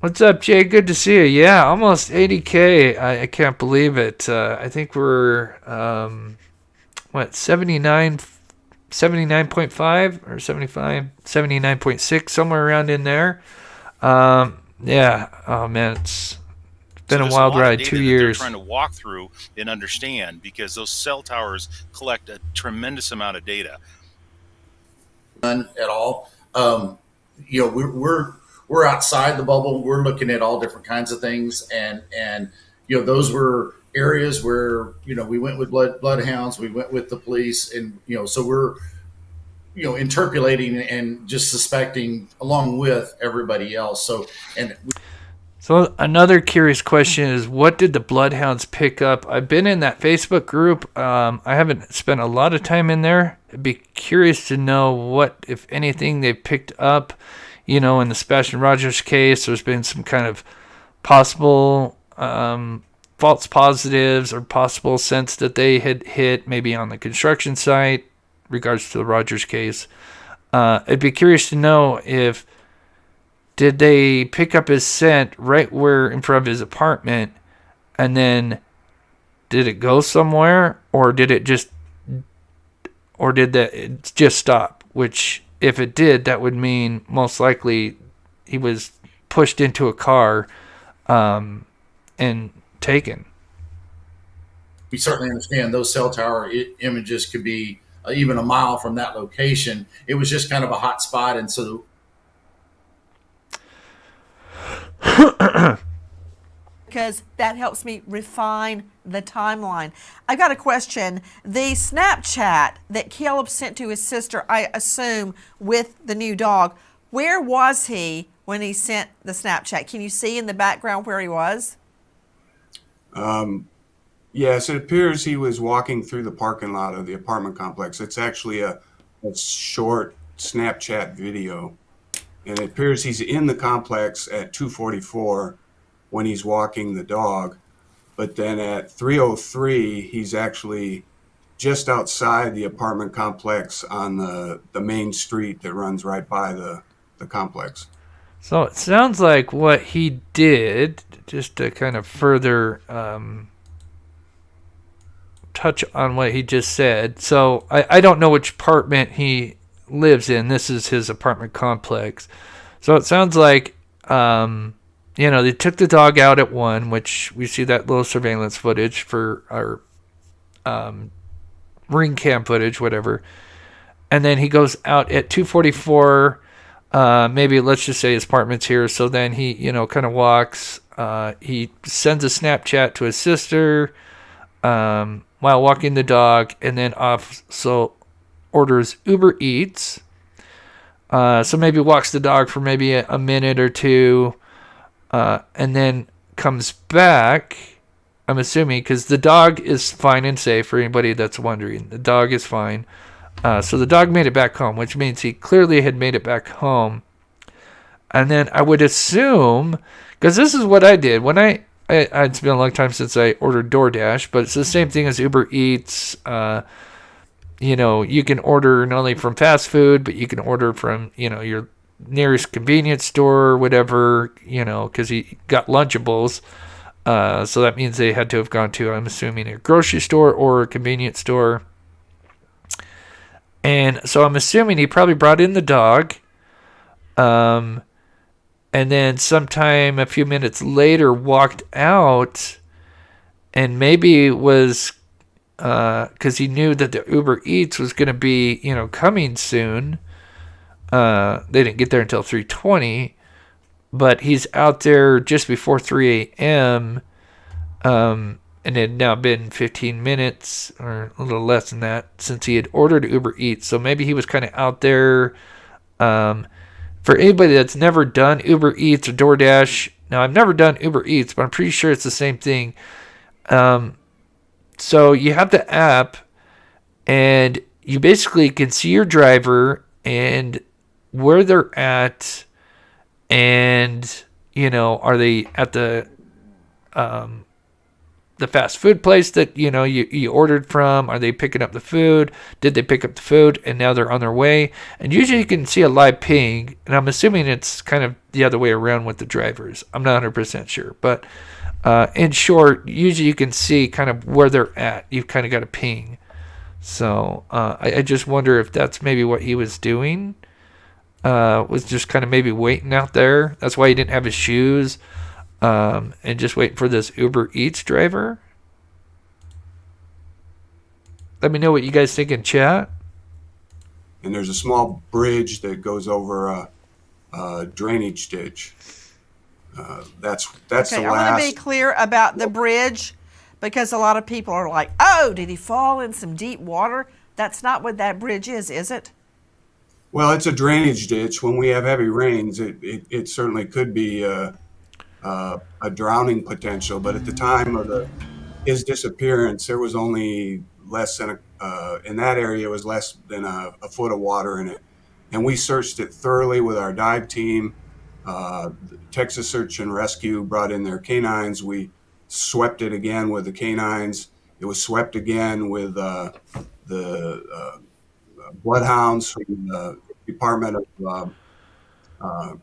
What's up, Jay? Good to see you. Yeah, almost 80K. I can't believe it. I think we're, 79.5 or 75, 79.6, somewhere around in there. Yeah. Oh, man, it's been a wild ride. 2 years. They're trying to walk through and understand because those cell towers collect a tremendous amount of data. None at all. We're outside the bubble. We're looking at all different kinds of things, and those were areas where we went with bloodhounds, we went with the police, and so we're interpolating and just suspecting along with everybody else. So another curious question is, what did the bloodhounds pick up? I've been in that Facebook group. I haven't spent a lot of time in there. I'd be curious to know what, if anything, they picked up. In the Sebastian Rogers case, there's been some kind of possible false positives or possible sense that they had hit maybe on the construction site, regards to the Rogers case. I'd be curious to know if did they pick up his scent right where in front of his apartment, and then did it go somewhere, or did it just stop? Which, if it did, that would mean most likely he was pushed into a car and taken. We certainly understand those cell tower images could be even a mile from that location. It was just kind of a hot spot, and so because that helps me refine the timeline. I've got a question. The Snapchat that Caleb sent to his sister, I assume, with the new dog, where was he when he sent the Snapchat? Can you see in the background where he was? Yes, it appears he was walking through the parking lot of the apartment complex. It's actually a short Snapchat video. And it appears he's in the complex at 2:44 when he's walking the dog. But then at 3:03, he's actually just outside the apartment complex on the main street that runs right by the complex. So it sounds like what he did, just to kind of further touch on what he just said. So I don't know which apartment he lives in. This is his apartment complex. So it sounds like, they took the dog out at 1, which we see that little surveillance footage for our ring cam footage, whatever. And then he goes out at 2:44. Maybe let's just say his apartment's here. So then he, kind of walks. He sends a Snapchat to his sister while walking the dog, and then also orders Uber Eats. So maybe walks the dog for maybe a minute or two, and then comes back. I'm assuming because the dog is fine and safe. For anybody that's wondering, the dog is fine. So the dog made it back home, which means he clearly had made it back home. And then I would assume, because this is what I did when it's been a long time since I ordered DoorDash, but it's the same thing as Uber Eats. You can order not only from fast food, but you can order from, your nearest convenience store or whatever, because he got Lunchables. So that means they had to have gone to, I'm assuming, a grocery store or a convenience store. And so I'm assuming he probably brought in the dog. And then sometime a few minutes later walked out, and maybe was because he knew that the Uber Eats was going to be, coming soon. They didn't get there until 3:20, but he's out there just before 3 a.m. And it had now been 15 minutes or a little less than that since he had ordered Uber Eats. So maybe he was kind of out there. For anybody that's never done Uber Eats or DoorDash, now I've never done Uber Eats, but I'm pretty sure it's the same thing. So you have the app, and you basically can see your driver and where they're at, and are they at the fast food place that you ordered from? Are they picking up the food? Did they pick up the food and now they're on their way? And usually you can see a live ping, and I'm assuming it's kind of the other way around with the drivers. I'm not 100% sure, but in short, usually you can see kind of where they're at. You've kind of got a ping. So I just wonder if that's maybe what he was doing, was just kind of maybe waiting out there. That's why he didn't have his shoes. And just waiting for this Uber Eats driver. Let me know what you guys think in chat. And there's a small bridge that goes over a drainage ditch. That's Okay, the I last. want to be clear about the bridge, because a lot of people are like, oh, did he fall in some deep water? That's not what that bridge is it? Well, it's a drainage ditch. When we have heavy rains, it certainly could be a drowning potential. But at the time of his disappearance, there was only less than in that area, it was less than a foot of water in it. And we searched it thoroughly with our dive team. Texas Search and Rescue brought in their canines. We swept it again with the canines. It was swept again with the bloodhounds from the Department of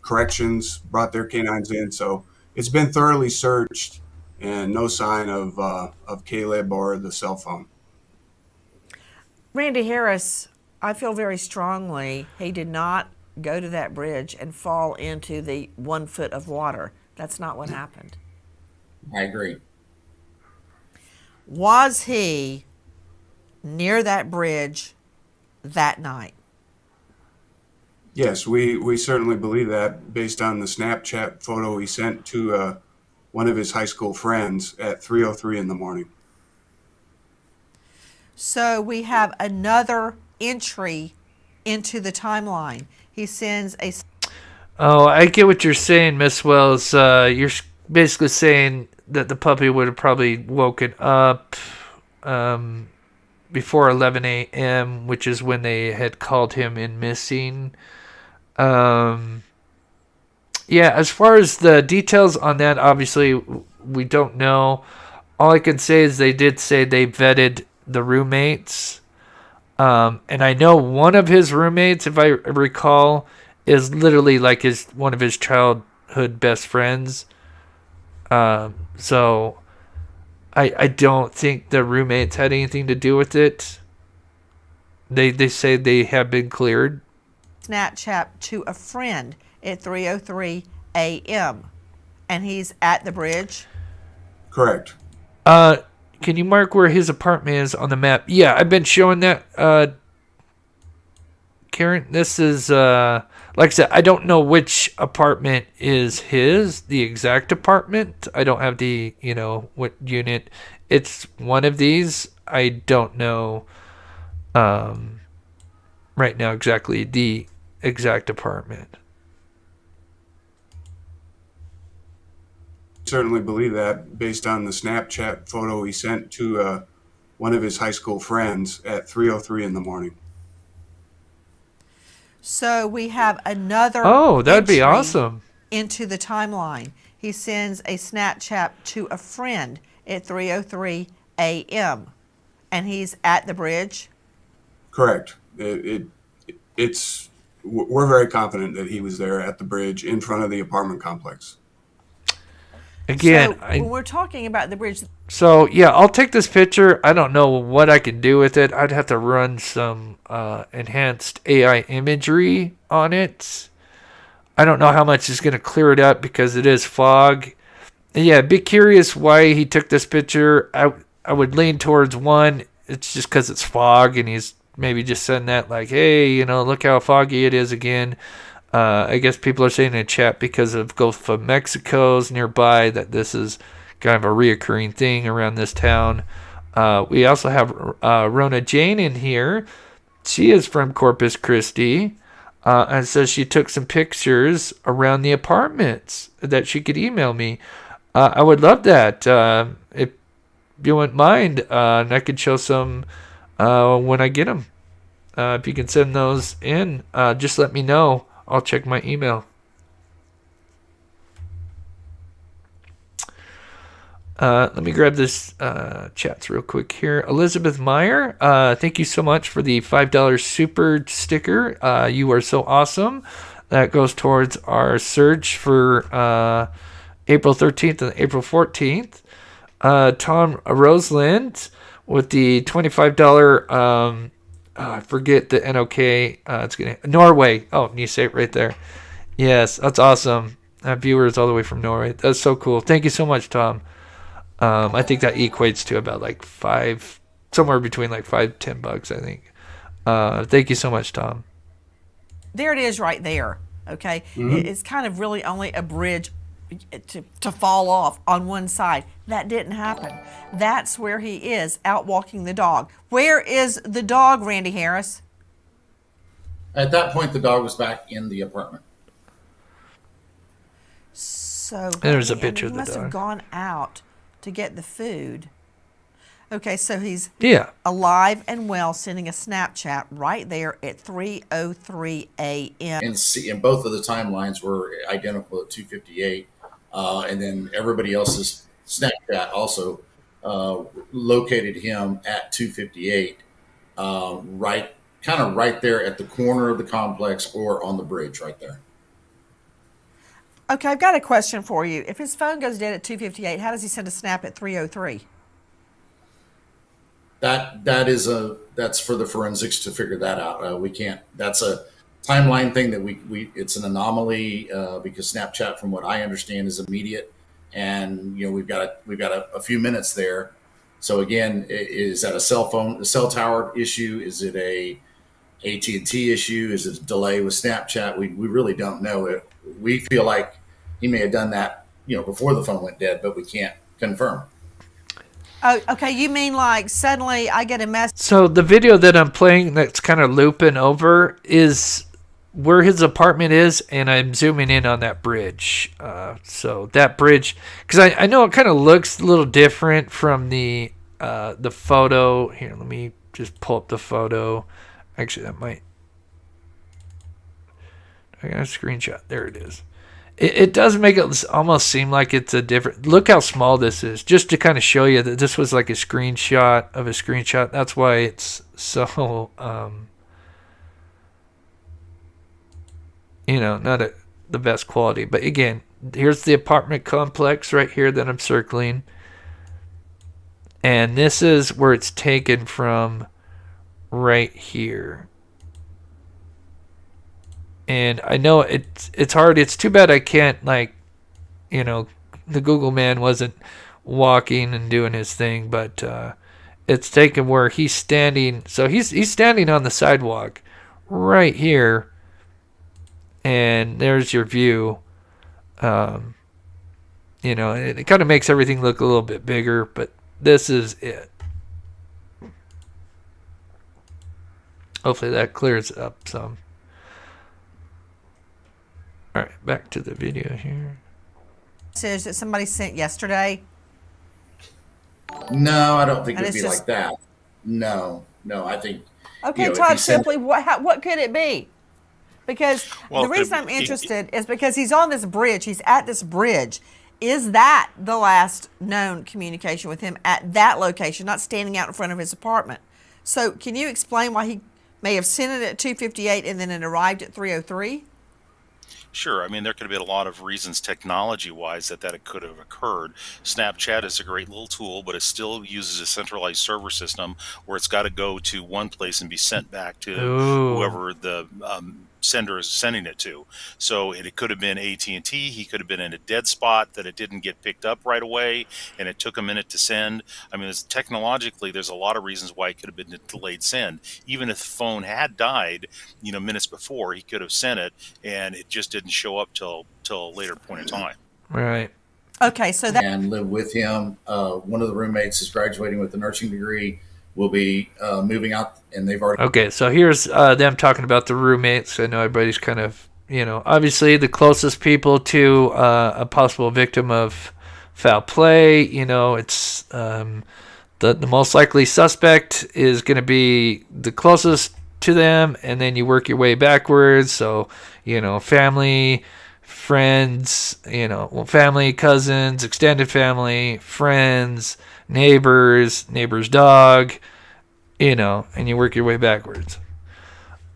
Corrections brought their canines in. So it's been thoroughly searched, and no sign of Caleb or the cell phone. Randy Harris, I feel very strongly he did not go to that bridge and fall into the 1 foot of water. That's not what happened. I agree. Was he near that bridge that night? Yes, we certainly believe that based on the Snapchat photo he sent to one of his high school friends at 3:03 in the morning. So we have another entry into the timeline. He sends a... Oh, I get what you're saying, Miss Wells. You're basically saying that the puppy would have probably woken up before 11 a.m., which is when they had called him in missing. Yeah, as far as the details on that, obviously we don't know. All I can say is they did say they vetted the roommates. And I know one of his roommates, if I recall, is literally like one of his childhood best friends. So I don't think the roommates had anything to do with it. They say they have been cleared. Snapchat to a friend at 3:03 a.m. and he's at the bridge. Correct. Can you mark where his apartment is on the map? Yeah, I've been showing that. Karen, this is like I said, I don't know which apartment is the exact apartment. I don't have the, what unit. It's one of these. I don't know right now exactly the exact apartment. Certainly believe that based on the Snapchat photo he sent to one of his high school friends at 3:03 in the morning. So we have another Oh, that'd be entry awesome. into the timeline. He sends a Snapchat to a friend at 3:03 a.m. and he's at the bridge. Correct. We're very confident that he was there at the bridge in front of the apartment complex. Again, So when we're talking about the bridge, So, yeah, I'll take this picture. I don't know what I can do with it. I'd have to run some enhanced AI imagery on it. I don't know how much is going to clear it up because it is fog. And yeah, be curious why he took this picture. I would lean towards one. It's just because it's fog and he's maybe just saying that like, hey, look how foggy it is again. I guess people are saying in the chat because of Gulf of Mexico's nearby that this is kind of a reoccurring thing around this town. We also have Rona Jane in here. She is from Corpus Christi and says she took some pictures around the apartments that she could email me. I would love that. If you wouldn't mind, and I could show some when I get them. If you can send those in, just let me know. I'll check my email. Let me grab this chats real quick here. Elizabeth Meyer, thank you so much for the $5 super sticker. You are so awesome. That goes towards our surge for April 13th and April 14th. Tom Roseland with the $25 I forget the NOK. It's gonna Norway. Oh, you say it right there. Yes, that's awesome. Viewers all the way from Norway. That's so cool. Thank you so much, Tom. I think that equates to about like somewhere between like $5-10, I think. Thank you so much, Tom. there it is right there. Okay, it's kind of really only a bridge to fall off on one side. That didn't happen. That's where he is, out walking the dog. Where is the dog, Randy Harris? At that point, the dog was back in the apartment. So There's a he picture of the must have dog. gone out to get the food. Okay, so he's Yeah. alive and well, sending a Snapchat right there at 3:03 a.m. And both of the timelines were identical at 2:58, and then everybody else's Snapchat also located him at 2:58, right there at the corner of the complex or on the bridge right there. Okay, I've got a question for you. If his phone goes dead at 2:58, how does he send a snap at 3:03? That's for the forensics to figure that out. We can't. That's a timeline thing that we it's an anomaly because Snapchat, from what I understand, is immediate, and we've got a few minutes there. So again, is that a cell tower issue? Is it a AT&T issue? Is it a delay with Snapchat? We really don't know. We feel like he may have done that before the phone went dead, but we can't confirm. Oh, okay. You mean like suddenly I get a message? So the video that I'm playing that's kind of looping over is where his apartment is, and I'm zooming in on that bridge. So that bridge, because I know it kind of looks a little different from the photo. Here, let me just pull up the photo. Actually, that might. I got a screenshot. There it is. it does make it almost seem like it's a different. Look how small this is, just to kind of show you that this was like a screenshot of a screenshot. That's why it's so, not the best quality. But again, here's the apartment complex right here that I'm circling. And this is where it's taken from right here. And I know it's hard. It's too bad I can't, the Google man wasn't walking and doing his thing, but it's taken where he's standing. So he's standing on the sidewalk right here, and there's your view. It kind of makes everything look a little bit bigger, but this is it. Hopefully that clears up some. All right, back to the video here. Message that somebody sent yesterday. No, I don't think And it'd it's be just- like that. No, I think. Okay, if Todd, you send- simply, what could it be? Because Well, the reason I'm interested is because he's on this bridge. He's at this bridge. Is that the last known communication with him at that location, not standing out in front of his apartment? So can you explain why he may have sent it at 2:58 and then it arrived at 3:03? Sure. I mean, there could have been a lot of reasons technology-wise that it could have occurred. Snapchat is a great little tool, but it still uses a centralized server system where it's got to go to one place and be sent back to whoever the sender is sending it to. So it could have been AT&T. He could have been in a dead spot that it didn't get picked up right away, and it took a minute to send. I mean, technologically, there's a lot of reasons why it could have been a delayed send. Even if the phone had died, minutes before, he could have sent it, and it just didn't show up till a later point in time. Right. Okay, so that and live with him. One of the roommates is graduating with a nursing degree. Will be moving out, and they've already. Okay, so here's them talking about the roommates. I know everybody's kind of, obviously the closest people to a possible victim of foul play. It's the most likely suspect is going to be the closest to them, and then you work your way backwards. So, family, friends, family, cousins, extended family, friends, neighbor's dog, and you work your way backwards.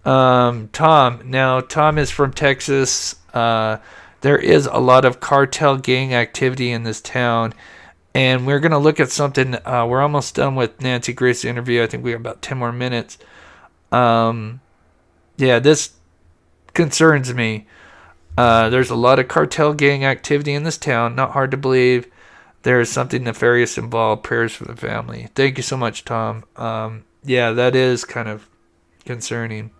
Tom is from Texas. There is a lot of cartel gang activity in this town, and we're going to look at something. We're almost done with Nancy Grace's interview. I think we have about 10 more minutes. This concerns me. There's a lot of cartel gang activity in this town. Not hard to believe. There's something nefarious involved. Prayers for the family. Thank you so much, Tom. That is kind of concerning.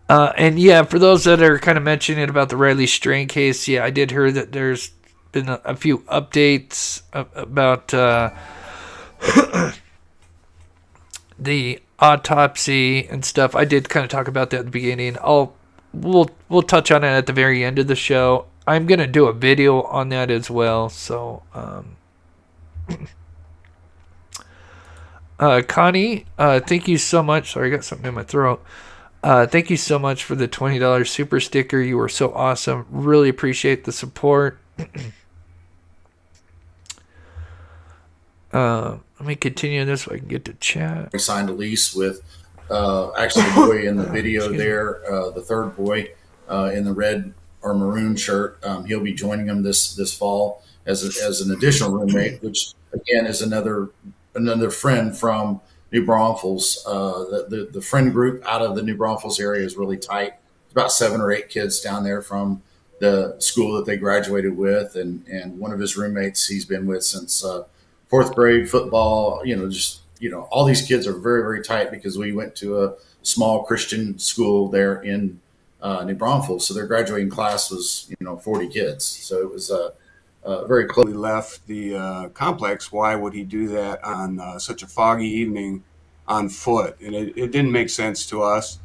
For those that are kind of mentioning about the Riley Strain case, I did hear that there's been a few updates about the autopsy and stuff. I did kind of talk about that at the beginning. We'll touch on it at the very end of the show. I'm gonna do a video on that as well. So, Connie, thank you so much. Sorry, I got something in my throat. Thank you so much for the $20 super sticker. You were so awesome. Really appreciate the support. Let me continue this so I can get to chat. We signed a lease with actually the boy in the video there, the third boy in the red or maroon shirt. He'll be joining him this fall as an additional roommate, which again is another friend from New Braunfels. The friend group out of the New Braunfels area is really tight. It's about 7 or 8 kids down there from the school that they graduated with, and one of his roommates he's been with since 4th grade football. All these kids are very, very tight because we went to a small Christian school there in New Braunfels. So their graduating class was 40 kids. So it was very close. We left the complex. Why would he do that on such a foggy evening on foot? And it didn't make sense to us.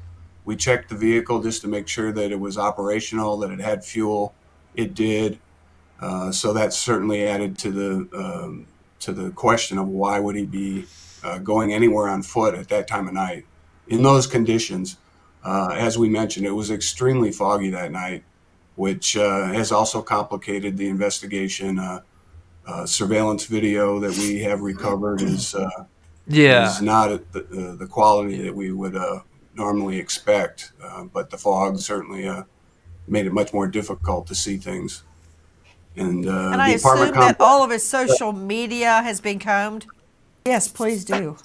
We checked the vehicle just to make sure that it was operational, that it had fuel. It did. So that certainly added to the question of why would he be going anywhere on foot at that time of night in those conditions. As we mentioned, it was extremely foggy that night. which has also complicated the investigation. Surveillance video that we have recovered is not at the quality that we would normally expect, but the fog certainly made it much more difficult to see things. And I assume that all of his social media has been combed? Yes, please do.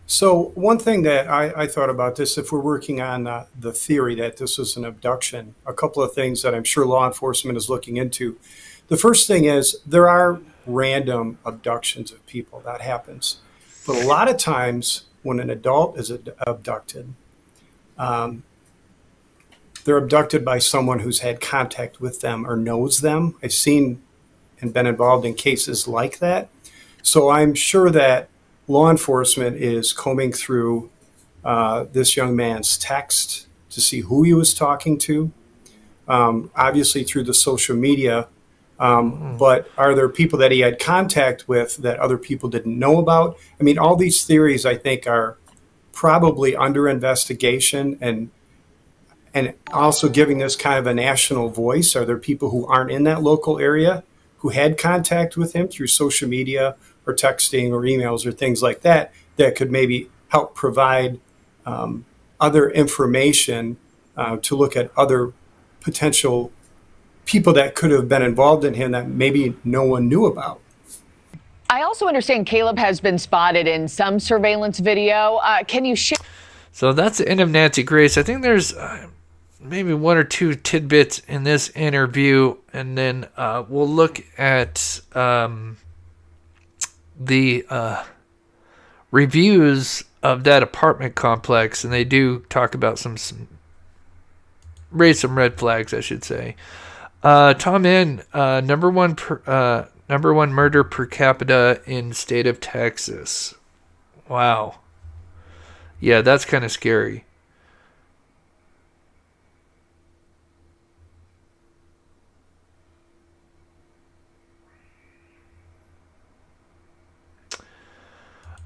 So one thing that I thought about this, if we're working on the theory that this was an abduction, a couple of things that I'm sure law enforcement is looking into. The first thing is there are random abductions of people. That happens. But a lot of times when an adult is abducted, they're abducted by someone who's had contact with them or knows them. I've seen and been involved in cases like that. So I'm sure that law enforcement is combing through this young man's text to see who he was talking to, obviously through the social media. But are there people that he had contact with that other people didn't know about? I mean, all these theories, I think, are probably under investigation and also giving this kind of a national voice. Are there people who aren't in that local area who had contact with him through social media or texting or emails or things like that, that could maybe help provide other information to look at other potential people that could have been involved in him that maybe no one knew about? I also understand Caleb has been spotted in some surveillance video. Can you share? So that's the end of Nancy Grace. I think there's maybe one or two tidbits in this interview, and then we'll look at the reviews of that apartment complex, and they do talk about raise some red flags, I should say. Tom N, number one murder per capita in state of Texas. Wow. Yeah, that's kind of scary.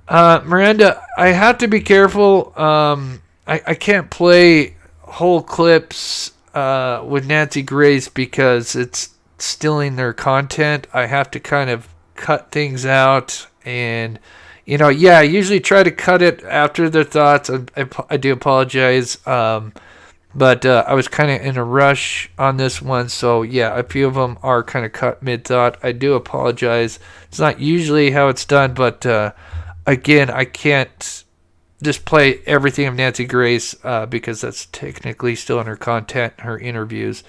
Miranda, I have to be careful. I can't play whole clips with Nancy Grace because it's stealing their content. I have to kind of cut things out, and I usually try to cut it after their thoughts. I do apologize, but I was kind of in a rush on this one, so yeah, a few of them are kind of cut mid-thought. I do apologize. It's not usually how it's done, but again, I can't just play everything of Nancy Grace because that's technically still in her content, her interviews.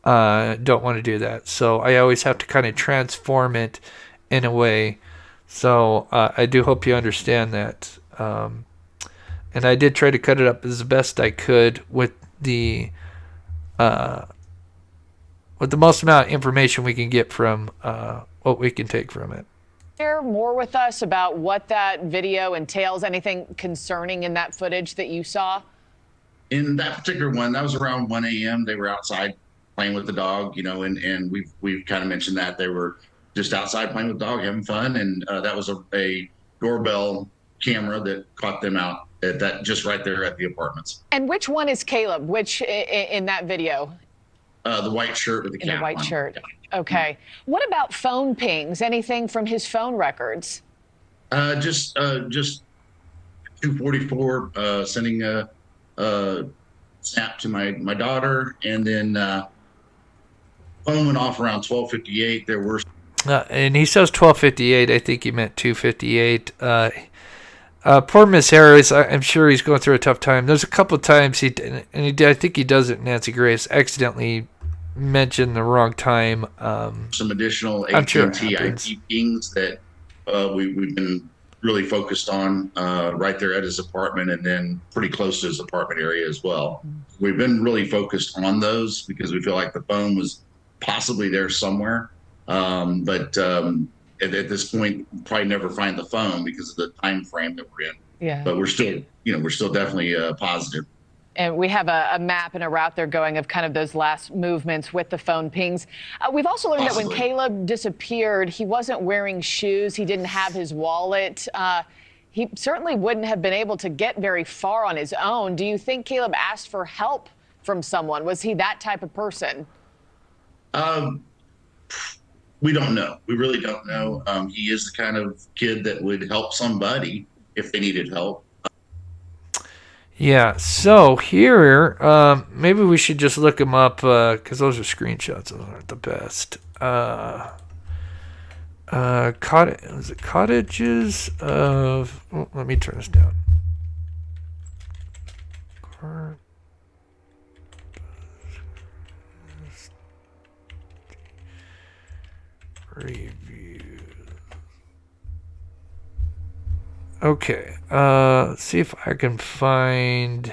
Don't want to do that. So I always have to kind of transform it in a way. So I do hope you understand that. And I did try to cut it up as best I could with the most amount of information we can get from what we can take from it. Share more with us about what that video entails? Anything concerning in that footage that you saw? In that particular one, that was around 1 a.m. They were outside playing with the dog, and we've kind of mentioned that they were just outside playing with the dog, having fun, and that was a doorbell camera that caught them out at that, just right there at the apartments. And which one is Caleb? Which in that video? The white shirt with the cap. The white on. shirt. Yeah. Okay. What about phone pings? Anything from his phone records? Just 244 sending a snap to my daughter, and then phone went off around 12:58. There were. And he says 12:58. I think he meant 2:58. Poor Miss Harris. I'm sure he's going through a tough time. There's a couple of times I think he does it. Nancy Grace accidentally mentioned the wrong time. Some additional AT&T IP pings that we've been really focused on right there at his apartment, and then pretty close to his apartment area as well. We've been really focused on those because we feel like the phone was possibly there somewhere. But at this point, we'll probably never find the phone because of the time frame that we're in. Yeah. But we're still definitely positive. And we have a map and a route they're going of kind of those last movements with the phone pings. We've also learned that when Caleb disappeared, he wasn't wearing shoes. He didn't have his wallet. He certainly wouldn't have been able to get very far on his own. Do you think Caleb asked for help from someone? Was he that type of person? We don't know. We really don't know. He is the kind of kid that would help somebody if they needed help. Yeah, so here, maybe we should just look him up, because those are screenshots. Those aren't the best. Was it cottages of... Oh, let me turn this down. Review. Okay, let's see if I can find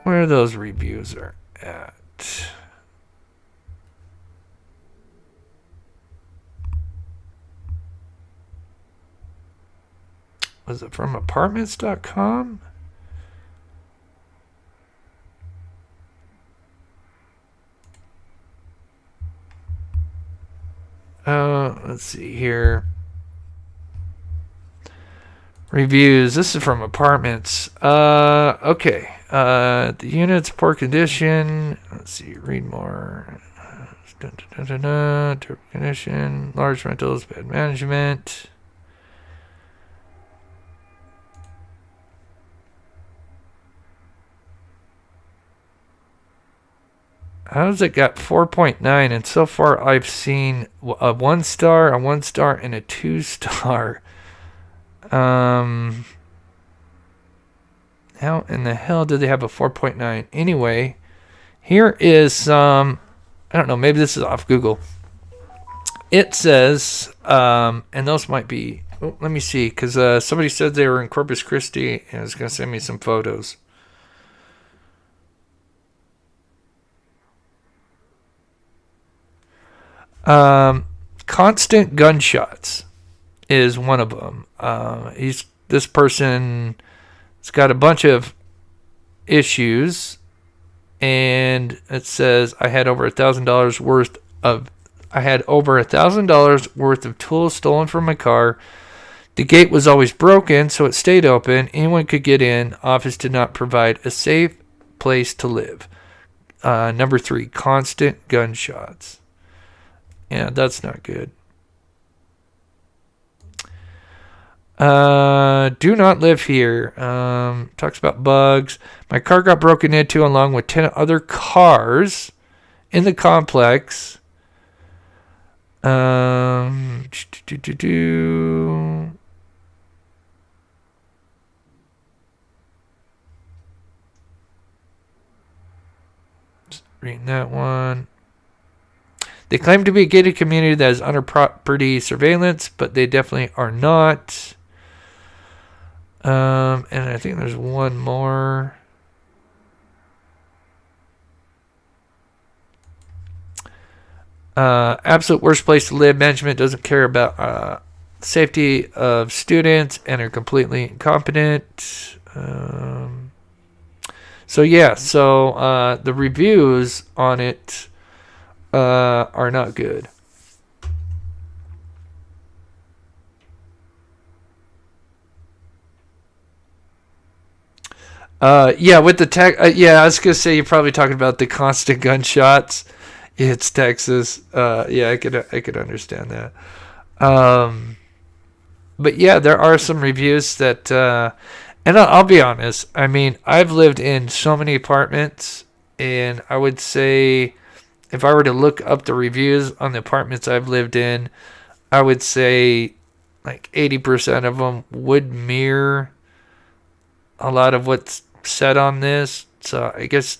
where those reviews are at. Was it from apartments.com? Let's see here. Reviews. This is from apartments. Okay. The unit's poor condition. Let's see. Read more. Terrible condition. Large rentals. Bad management. How's it got 4.9? And so far I've seen a 1 star, a 1 star, and a 2 star. How in the hell did they have a 4.9? Anyway, here is some, I don't know, maybe this is off Google. It says, and those might be, let me see, because somebody said they were in Corpis Christi and was going to send me some photos. Constant gunshots is one of them. This person's got a bunch of issues, and it says I had over $1,000 worth of tools stolen from my car. The gate was always broken, so it stayed open. Anyone could get in. Office did not provide a safe place to live. Number 3, constant gunshots. Yeah, that's not good. Do not live here. Talks about bugs. My car got broken into along with 10 other cars in the complex. Just reading that one. They claim to be a gated community that is under property surveillance, but they definitely are not. And I think there's one more. Absolute worst place to live. Management doesn't care about safety of students and are completely incompetent. So the reviews on it are not good. With the tech, I was gonna say you're probably talking about the constant gunshots. It's Texas. I could understand that. But yeah, there are some reviews that, and I'll be honest. I mean, I've lived in so many apartments, and I would say, if I were to look up the reviews on the apartments I've lived in, I would say like 80% of them would mirror a lot of what's said on this. So I guess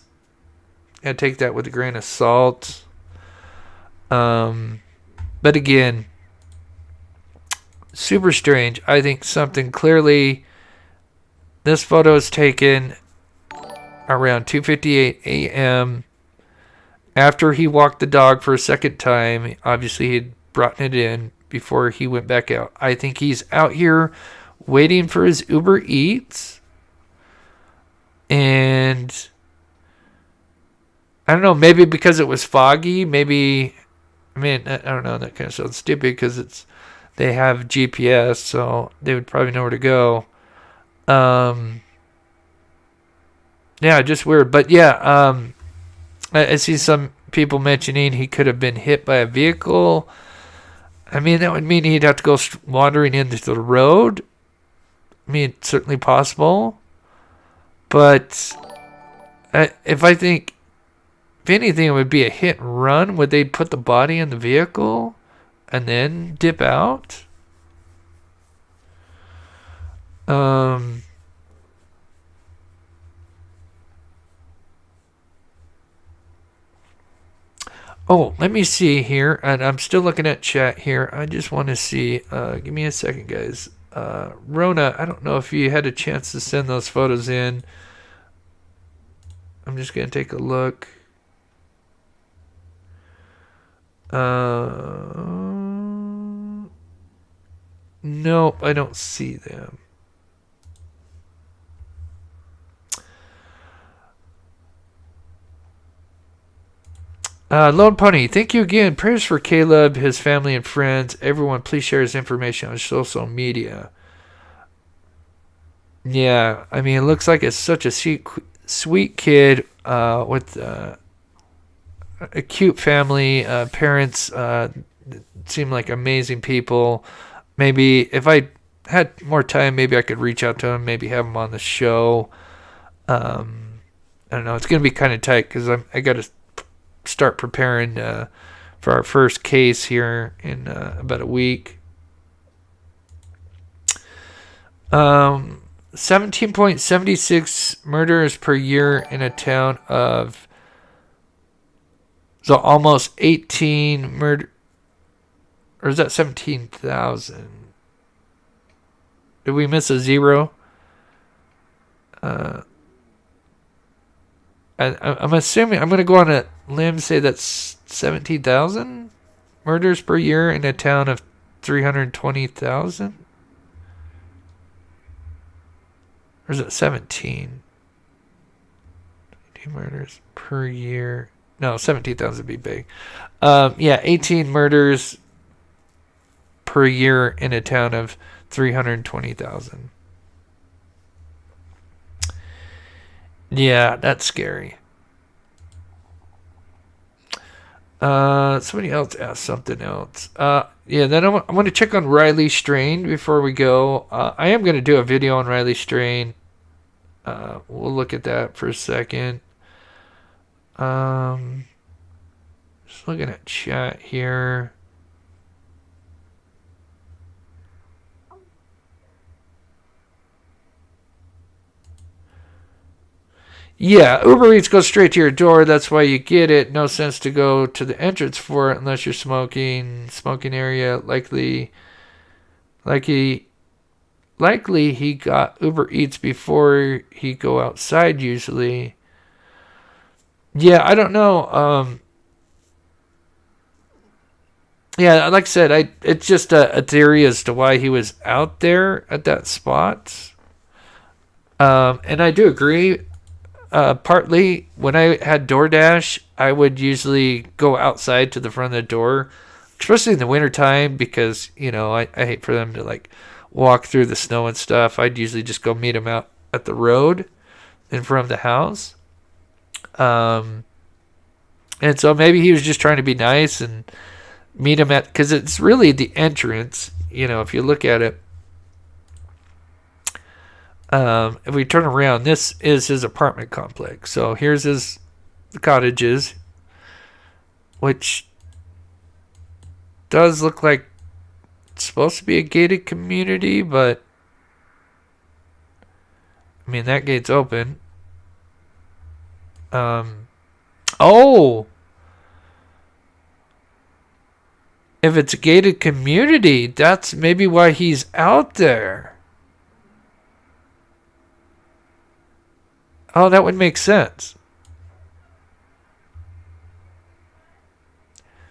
I take that with a grain of salt. But again, super strange. I think something clearly, this photo is taken around 2:58 a.m. after he walked the dog for a second time. Obviously, he'd brought it in before he went back out. I think he's out here waiting for his Uber Eats. And I don't know, maybe because it was foggy, maybe, I mean, I don't know, that kind of sounds stupid because they have GPS, so they would probably know where to go. Yeah, just weird. But yeah, I see some people mentioning he could have been hit by a vehicle. I mean, that would mean he'd have to go wandering into the road. I mean, it's certainly possible. But if anything, it would be a hit and run. Would they put the body in the vehicle and then dip out? Oh, let me see here, and I'm still looking at chat here. I just want to see. Give me a second, guys. Rona, I don't know if you had a chance to send those photos in. I'm just gonna take a look. Nope, I don't see them. Lone Pony, thank you again. Prayers for Caleb, his family, and friends. Everyone, please share his information on social media. Yeah, I mean, it looks like it's such a sweet kid with a cute family. Parents seem like amazing people. Maybe if I had more time, maybe I could reach out to him, maybe have him on the show. I don't know. It's going to be kind of tight because I got to start preparing for our first case here in about a week. 17.76 murders per year in a town of, so almost 18 murder, or is that 17,000? Did we miss a zero? I'm assuming, I'm going to go on a limb, say that's 17,000 murders per year in a town of 320,000? Or is it 17? 18 murders per year. No, 17,000 would be big. Yeah, 18 murders per year in a town of 320,000. Yeah, that's scary. Somebody else asked something else. Yeah, then I'm going to check on Riley Strain before we go. I am going to do a video on Riley Strain. We'll look at that for a second. Just looking at chat here. Yeah, Uber Eats goes straight to your door. That's why you get it. No sense to go to the entrance for it unless you're smoking area. Likely he got Uber Eats before he go outside usually. Yeah, I don't know. Yeah, like I said, it's just a theory as to why he was out there at that spot. And I do agree. Partly, when I had DoorDash, I would usually go outside to the front of the door, especially in the wintertime, because, I hate for them to, walk through the snow and stuff. I'd usually just go meet them out at the road in front of the house. And so maybe he was just trying to be nice and meet him because it's really the entrance, if you look at it. If we turn around, this is his apartment complex. So here's the cottages, which does look like it's supposed to be a gated community, but I mean, that gate's open. Oh! If it's a gated community, that's maybe why he's out there. Oh, that would make sense.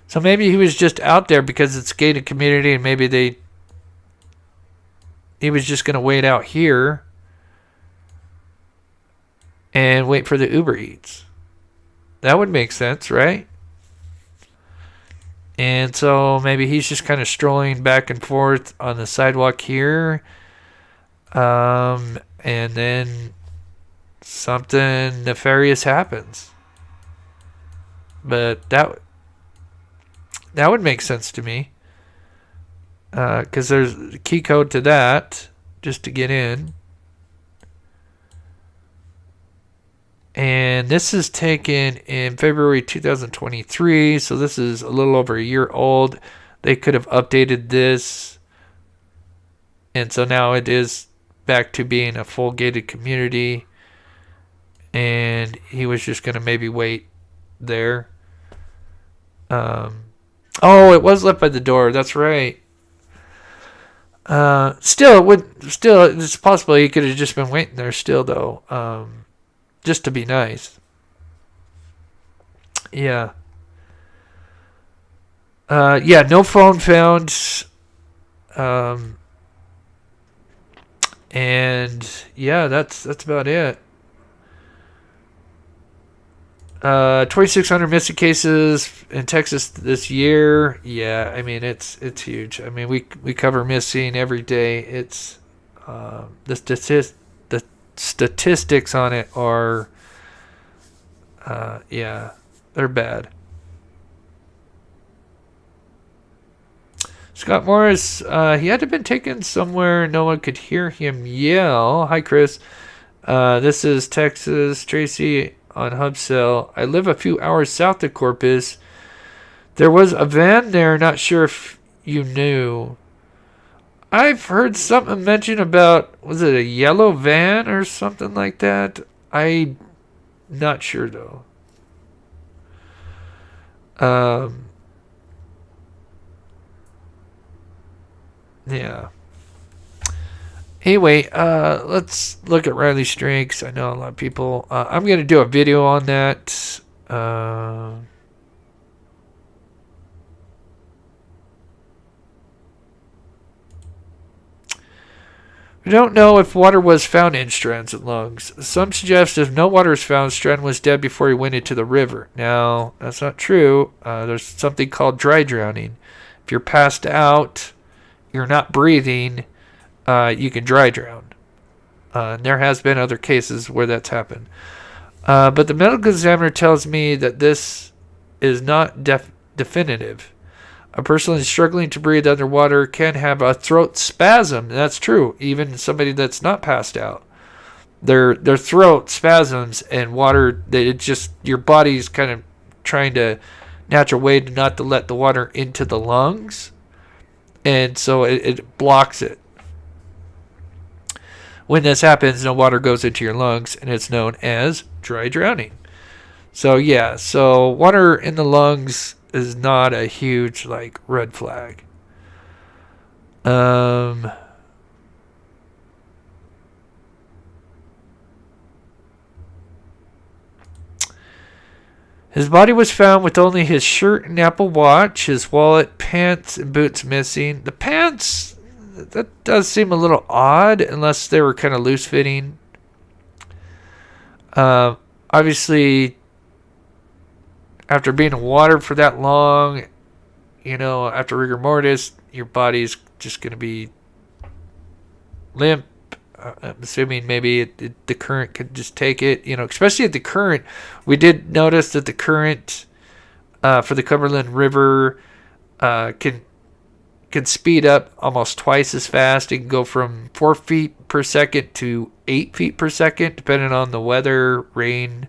So maybe he was just out there because it's a gated community and maybe he was just going to wait out here and wait for the Uber Eats. That would make sense, right? And so maybe he's just kind of strolling back and forth on the sidewalk here. And then something nefarious happens. But that would make sense to me. Because there's a key code to that just to get in. And this is taken in February 2023, so this is a little over a year old. They could have updated this. And so now it is back to being a full gated community. And he was just going to maybe wait there. Oh, it was left by the door. That's right. Still, it's possible he could have just been waiting there still, though. Just to be nice. Yeah. Yeah, no phone found. And yeah, that's about it. 2,600 missing cases in Texas this year. Yeah, I mean it's huge. I mean we cover missing every day. It's the statistics on it are yeah, they're bad. Scott Morris, he had to have been taken somewhere no one could hear him yell. Hi, Chris. This is Texas. Tracy on Hubcell. I live a few hours south of Corpus. There was a van there. Not sure if you knew. I've heard something mentioned about, was it a yellow van or something like that? I'm not sure, though. Yeah. Anyway, let's look at Riley's strengths. I know a lot of people. I'm going to do a video on that. We don't know if water was found in Strand's lungs. Some suggest if no water is found, Strand was dead before he went into the river. Now, that's not true. There's something called dry drowning. If you're passed out, you're not breathing, you can dry drown. There has been other cases where that's happened. But the medical examiner tells me that this is not definitive. A person struggling to breathe underwater can have a throat spasm. That's true. Even somebody that's not passed out. Their throat spasms and water, it just, your body's kind of trying to, natural way to not to let the water into the lungs. And so it blocks it. When this happens, no water goes into your lungs, and it's known as dry drowning. So yeah, so water in the lungs is not a huge red flag. His body was found with only his shirt and Apple Watch, his wallet, pants, and boots missing. The pants, that does seem a little odd, unless they were kind of loose-fitting. Obviously, after being in water for that long, after rigor mortis, your body's just going to be limp. I'm assuming maybe the current could just take it, especially at the current. We did notice that the current for the Cumberland River can speed up almost twice as fast. It can go from 4 feet per second to 8 feet per second, depending on the weather, rain.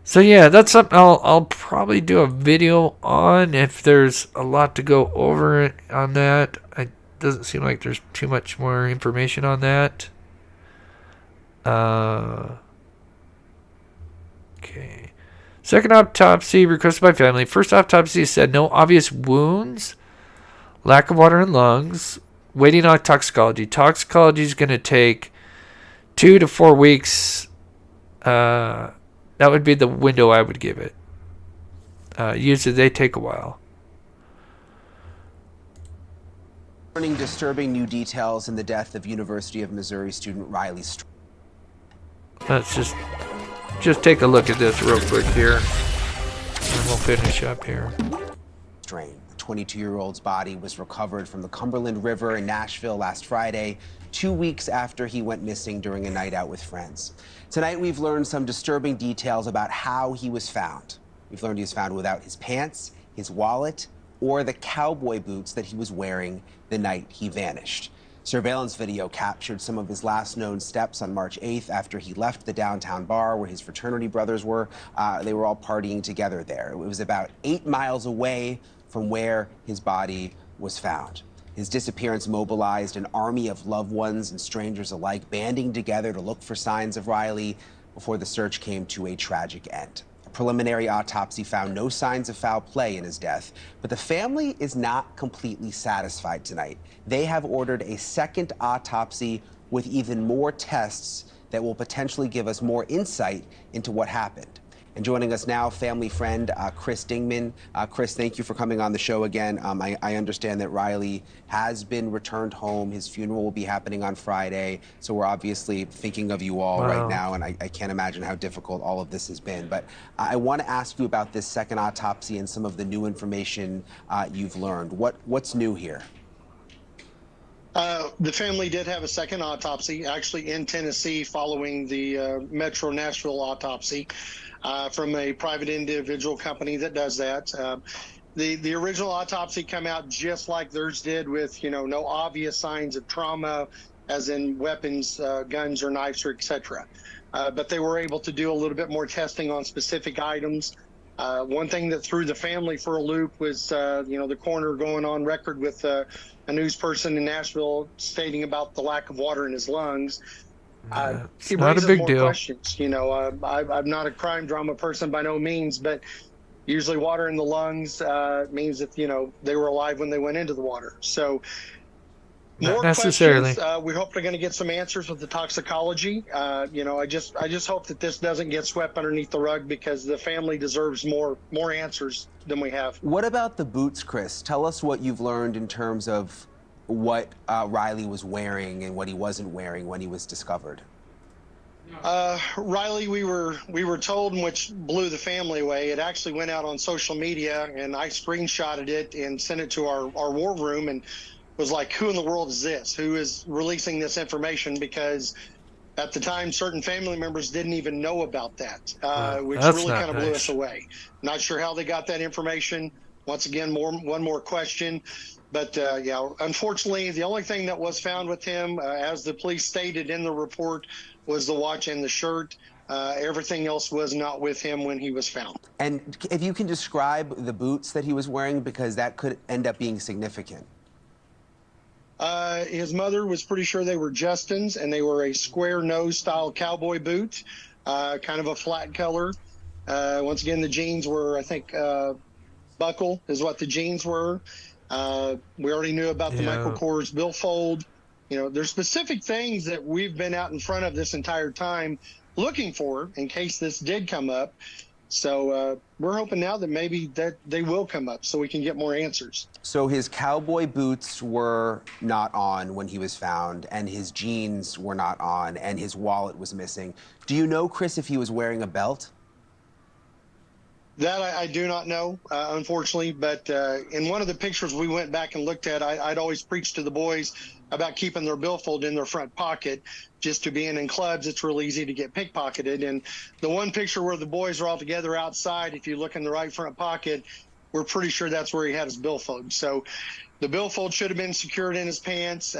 So yeah, that's something I'll probably do a video on if there's a lot to go over on that. It doesn't seem like there's too much more information on that. Okay. Second autopsy requested by family. First autopsy said no obvious wounds, lack of water in lungs, waiting on toxicology. Toxicology is going to take 2 to 4 weeks. That would be the window I would give it. Usually they take a while. Learning disturbing new details in the death of University of Missouri student Riley Strand. Let's just take a look at this real quick here, and we'll finish up here. The 22-year-old's body was recovered from the Cumberland River in Nashville last Friday, 2 weeks after he went missing during a night out with friends. Tonight, we've learned some disturbing details about how he was found. We've learned he was found without his pants, his wallet, or the cowboy boots that he was wearing the night he vanished. Surveillance video captured some of his last known steps on March 8th after he left the downtown bar where his fraternity brothers were. They were all partying together there. It was about 8 miles away from where his body was found. His disappearance mobilized an army of loved ones and strangers alike banding together to look for signs of Riley before the search came to a tragic end. Preliminary autopsy found no signs of foul play in his death, but the family is not completely satisfied tonight. They have ordered a second autopsy with even more tests that will potentially give us more insight into what happened. And joining us now, family friend Chris Dingman. Chris, thank you for coming on the show again. I understand that Riley has been returned home. His funeral will be happening on Friday. So we're obviously thinking of you all right now, and I can't imagine how difficult all of this has been. But I want to ask you about this second autopsy and some of the new information you've learned. What's new here? The family did have a second autopsy, actually in Tennessee, following the Metro Nashville autopsy from a private individual company that does that. The original autopsy came out just like theirs did, with no obvious signs of trauma, as in weapons, guns or knives, or etc. But they were able to do a little bit more testing on specific items. One thing that threw the family for a loop was, the coroner going on record with a news person in Nashville stating about the lack of water in his lungs. It's It not a raises big more deal. questions. I'm not a crime drama person by no means, but usually water in the lungs means that, they were alive when they went into the water. So Not more necessarily. questions. We hope they're going to get some answers with the toxicology. I just hope that this doesn't get swept underneath the rug, because the family deserves more answers than we have. What about the boots, Chris? Tell us what you've learned in terms of what Riley was wearing and what he wasn't wearing when he was discovered. Riley, we were told, which blew the family away. It actually went out on social media, and I screenshotted it and sent it to our war room, and was like, who in the world is this? Who is releasing this information? Because at the time, certain family members didn't even know about that, which really kind of blew us away. Not sure how they got that information. Once again, one more question. But unfortunately, the only thing that was found with him, as the police stated in the report, was the watch and the shirt. Everything else was not with him when he was found. And if you can describe the boots that he was wearing, because that could end up being significant. His mother was pretty sure they were Justin's, and they were a square nose style cowboy boot, kind of a flat color. Once again, the jeans were, I think, buckle is what the jeans were. We already knew about the Michael Kors billfold. There's specific things that we've been out in front of this entire time looking for in case this did come up. So we're hoping now that maybe that they will come up so we can get more answers. So his cowboy boots were not on when he was found, and his jeans were not on, and his wallet was missing. Do you know, Chris, if he was wearing a belt? That I do not know, unfortunately, but in one of the pictures we went back and looked at, I'd always preach to the boys about keeping their billfold in their front pocket. Just to being in clubs, it's real easy to get pickpocketed. And the one picture where the boys are all together outside, if you look in the right front pocket, we're pretty sure that's where he had his billfold. So the billfold should have been secured in his pants.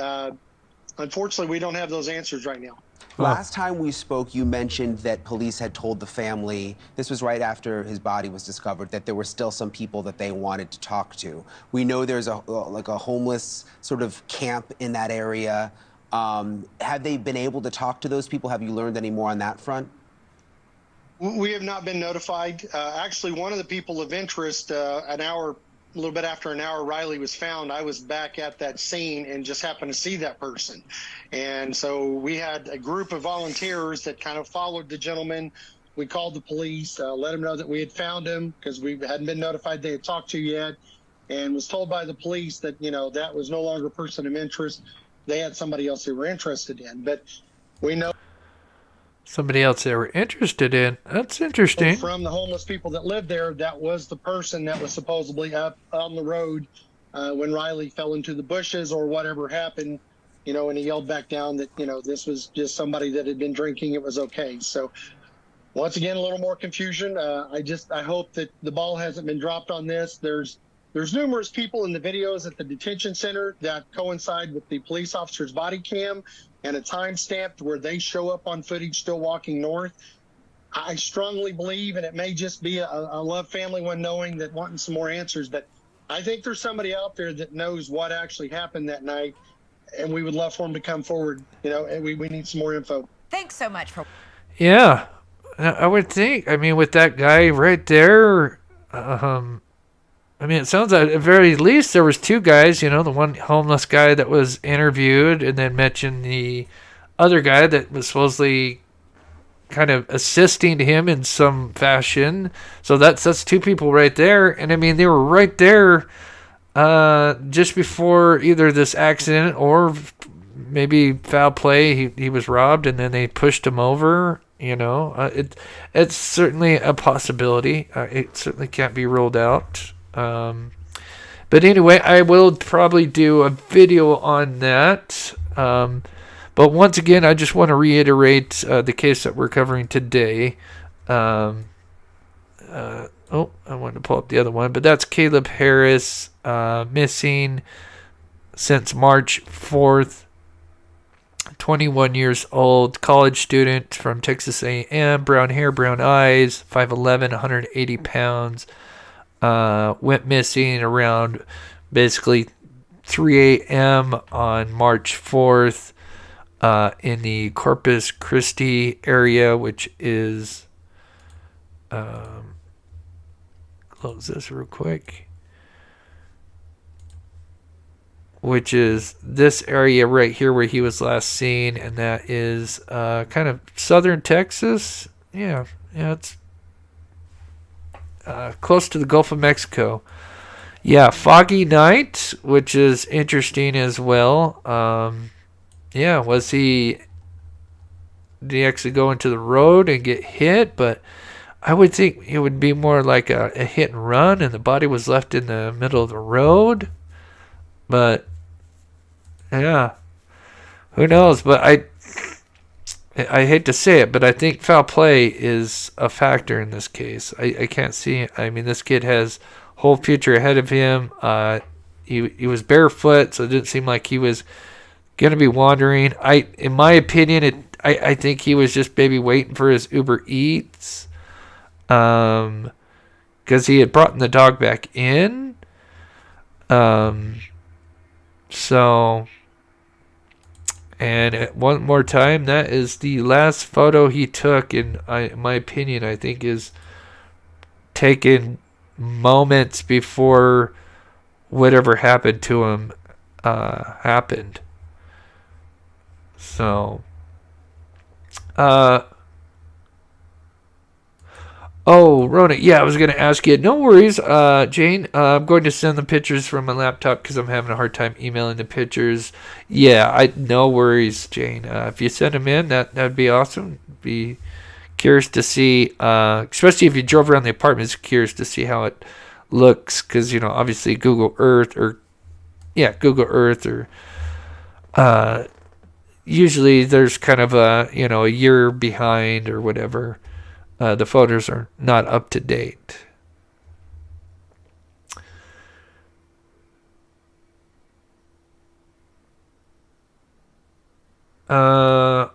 Unfortunately, we don't have those answers right now. Last time we spoke, you mentioned that police had told the family, this was right after his body was discovered, that there were still some people that they wanted to talk to. We know there's a homeless sort of camp in that area. Have they been able to talk to those people? Have you learned any more on that front? We have not been notified. Actually, one of the people of interest, a little bit after an hour Riley was found, I was back at that scene and just happened to see that person. And so we had a group of volunteers that kind of followed the gentleman. We called the police, let them know that we had found him, because we hadn't been notified they had talked to yet, and was told by the police that, that was no longer a person of interest. They had somebody else they were interested in. But we know somebody else they were interested in. That's interesting. From the homeless people that lived there, that was the person that was supposedly up on the road when Riley fell into the bushes or whatever happened, and he yelled back down that, this was just somebody that had been drinking. It was okay. So once again, a little more confusion. I hope that the ball hasn't been dropped on this. There's numerous people in the videos at the detention center that coincide with the police officer's body cam and a time stamp where they show up on footage still walking north. I strongly believe, and it may just be a love family one knowing that wanting some more answers, but I think there's somebody out there that knows what actually happened that night, and we would love for them to come forward, and we need some more info. Thanks so much for... Yeah, I would think. I mean, with that guy right there, it sounds like at the very least there was two guys, the one homeless guy that was interviewed and then mentioned the other guy that was supposedly kind of assisting him in some fashion. So that's two people right there. And they were right there just before either this accident or maybe foul play. He was robbed and then they pushed him over. It's certainly a possibility. It certainly can't be ruled out. But anyway, I will probably do a video on that. But once again, I just want to reiterate the case that we're covering today. I wanted to pull up the other one, but that's Caleb Harris, missing since March 4th. 21 years old, college student from Texas A&M, brown hair, brown eyes, 5'11", 180 pounds. Went missing around basically 3 a.m. on March 4th in the Corpis Christi area, which is... close this real quick. Which is this area right here where he was last seen, and that is kind of southern Texas. Yeah, it's... close to the Gulf of Mexico. Yeah, foggy night, which is interesting as well. Did he actually go into the road and get hit? But I would think it would be more like a hit and run, and the body was left in the middle of the road. But, yeah, who knows? But I hate to say it, but I think foul play is a factor in this case. I can't see. This kid has whole future ahead of him. He was barefoot, so it didn't seem like he was going to be wandering. In my opinion, I think he was just maybe waiting for his Uber Eats, because he had brought the dog back in. And one more time, that is the last photo he took, in my opinion, I think is taken moments before whatever happened to him happened. So, Rona, yeah, I was going to ask you. No worries, Jane. I'm going to send the pictures from my laptop because I'm having a hard time emailing the pictures. Yeah, no worries, Jane. If you send them in, that'd be awesome. Be curious to see, especially if you drove around the apartments, curious to see how it looks because, obviously Google Earth or usually there's kind of a year behind or whatever. The photos are not up to date. Let's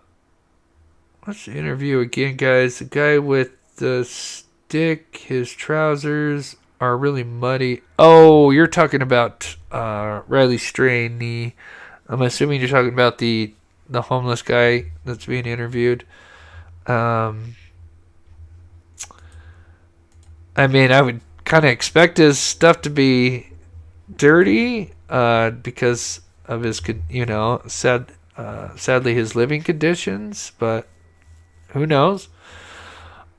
interview again, guys. The guy with the stick, his trousers are really muddy. Oh, you're talking about Riley Strain. I'm assuming you're talking about the homeless guy that's being interviewed. I would kind of expect his stuff to be dirty because of his, sadly his living conditions, but who knows?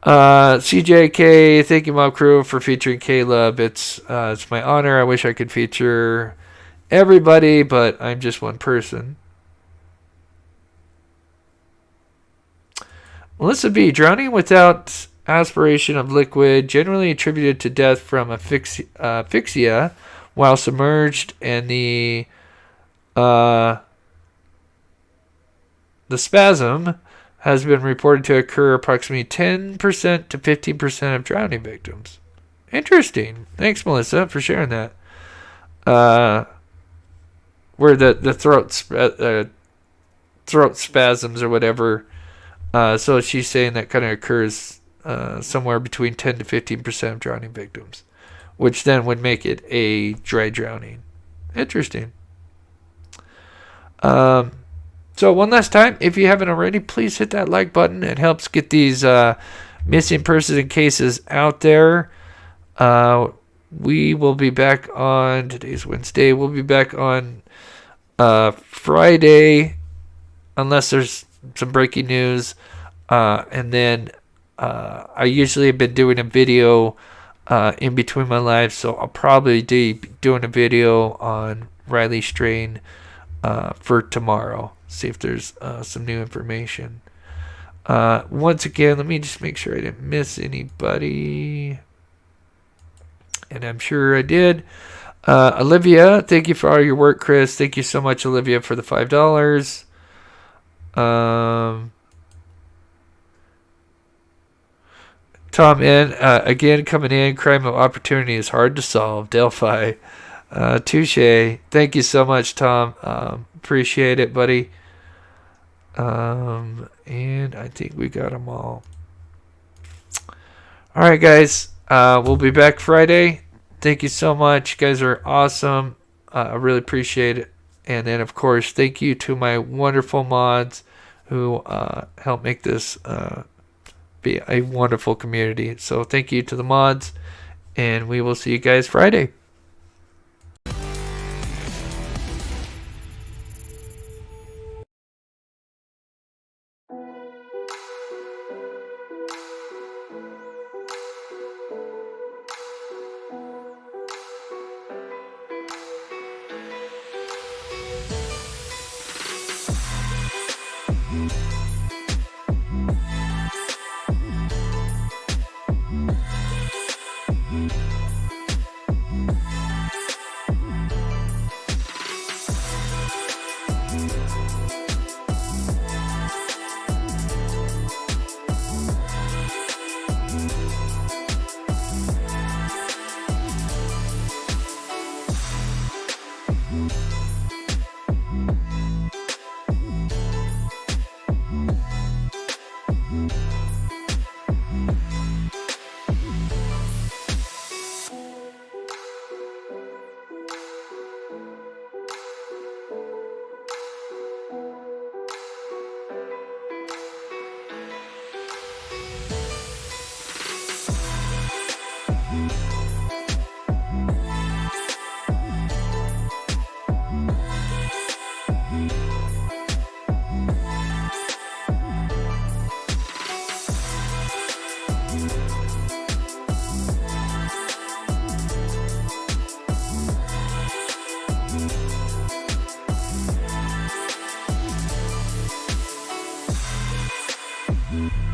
CJK, thank you, Mob Crew, for featuring Caleb. It's my honor. I wish I could feature everybody, but I'm just one person. Melissa B. Drowning without aspiration of liquid, generally attributed to death from asphyxia while submerged, and the spasm has been reported to occur approximately 10% to 15% of drowning victims. Interesting. Thanks, Melissa, for sharing that. Where the throat spasms or whatever. So she's saying that kind of occurs somewhere between 10 to 15% of drowning victims, which then would make it a dry drowning. Interesting. So one last time, if you haven't already, please hit that like button. It helps get these missing persons and cases out there. We will be back on, today's Wednesday, we'll be back on Friday, unless there's some breaking news. And then I usually have been doing a video in between my lives, so I'll probably be doing a video on Riley Strain for tomorrow. See if there's some new information. Once again, let me just make sure I didn't miss anybody. And I'm sure I did. Olivia, thank you for all your work, Chris. Thank you so much, Olivia, for the $5. Tom N, again coming in. Crime of opportunity is hard to solve. Delphi. Touche. Thank you so much, Tom. Appreciate it, buddy. And I think we got them all. All right, guys. We'll be back Friday. Thank you so much. You guys are awesome. I really appreciate it. And then, of course, thank you to my wonderful mods who help make this be a wonderful community. So thank you to the mods. And we will see you guys Friday. Mm-hmm.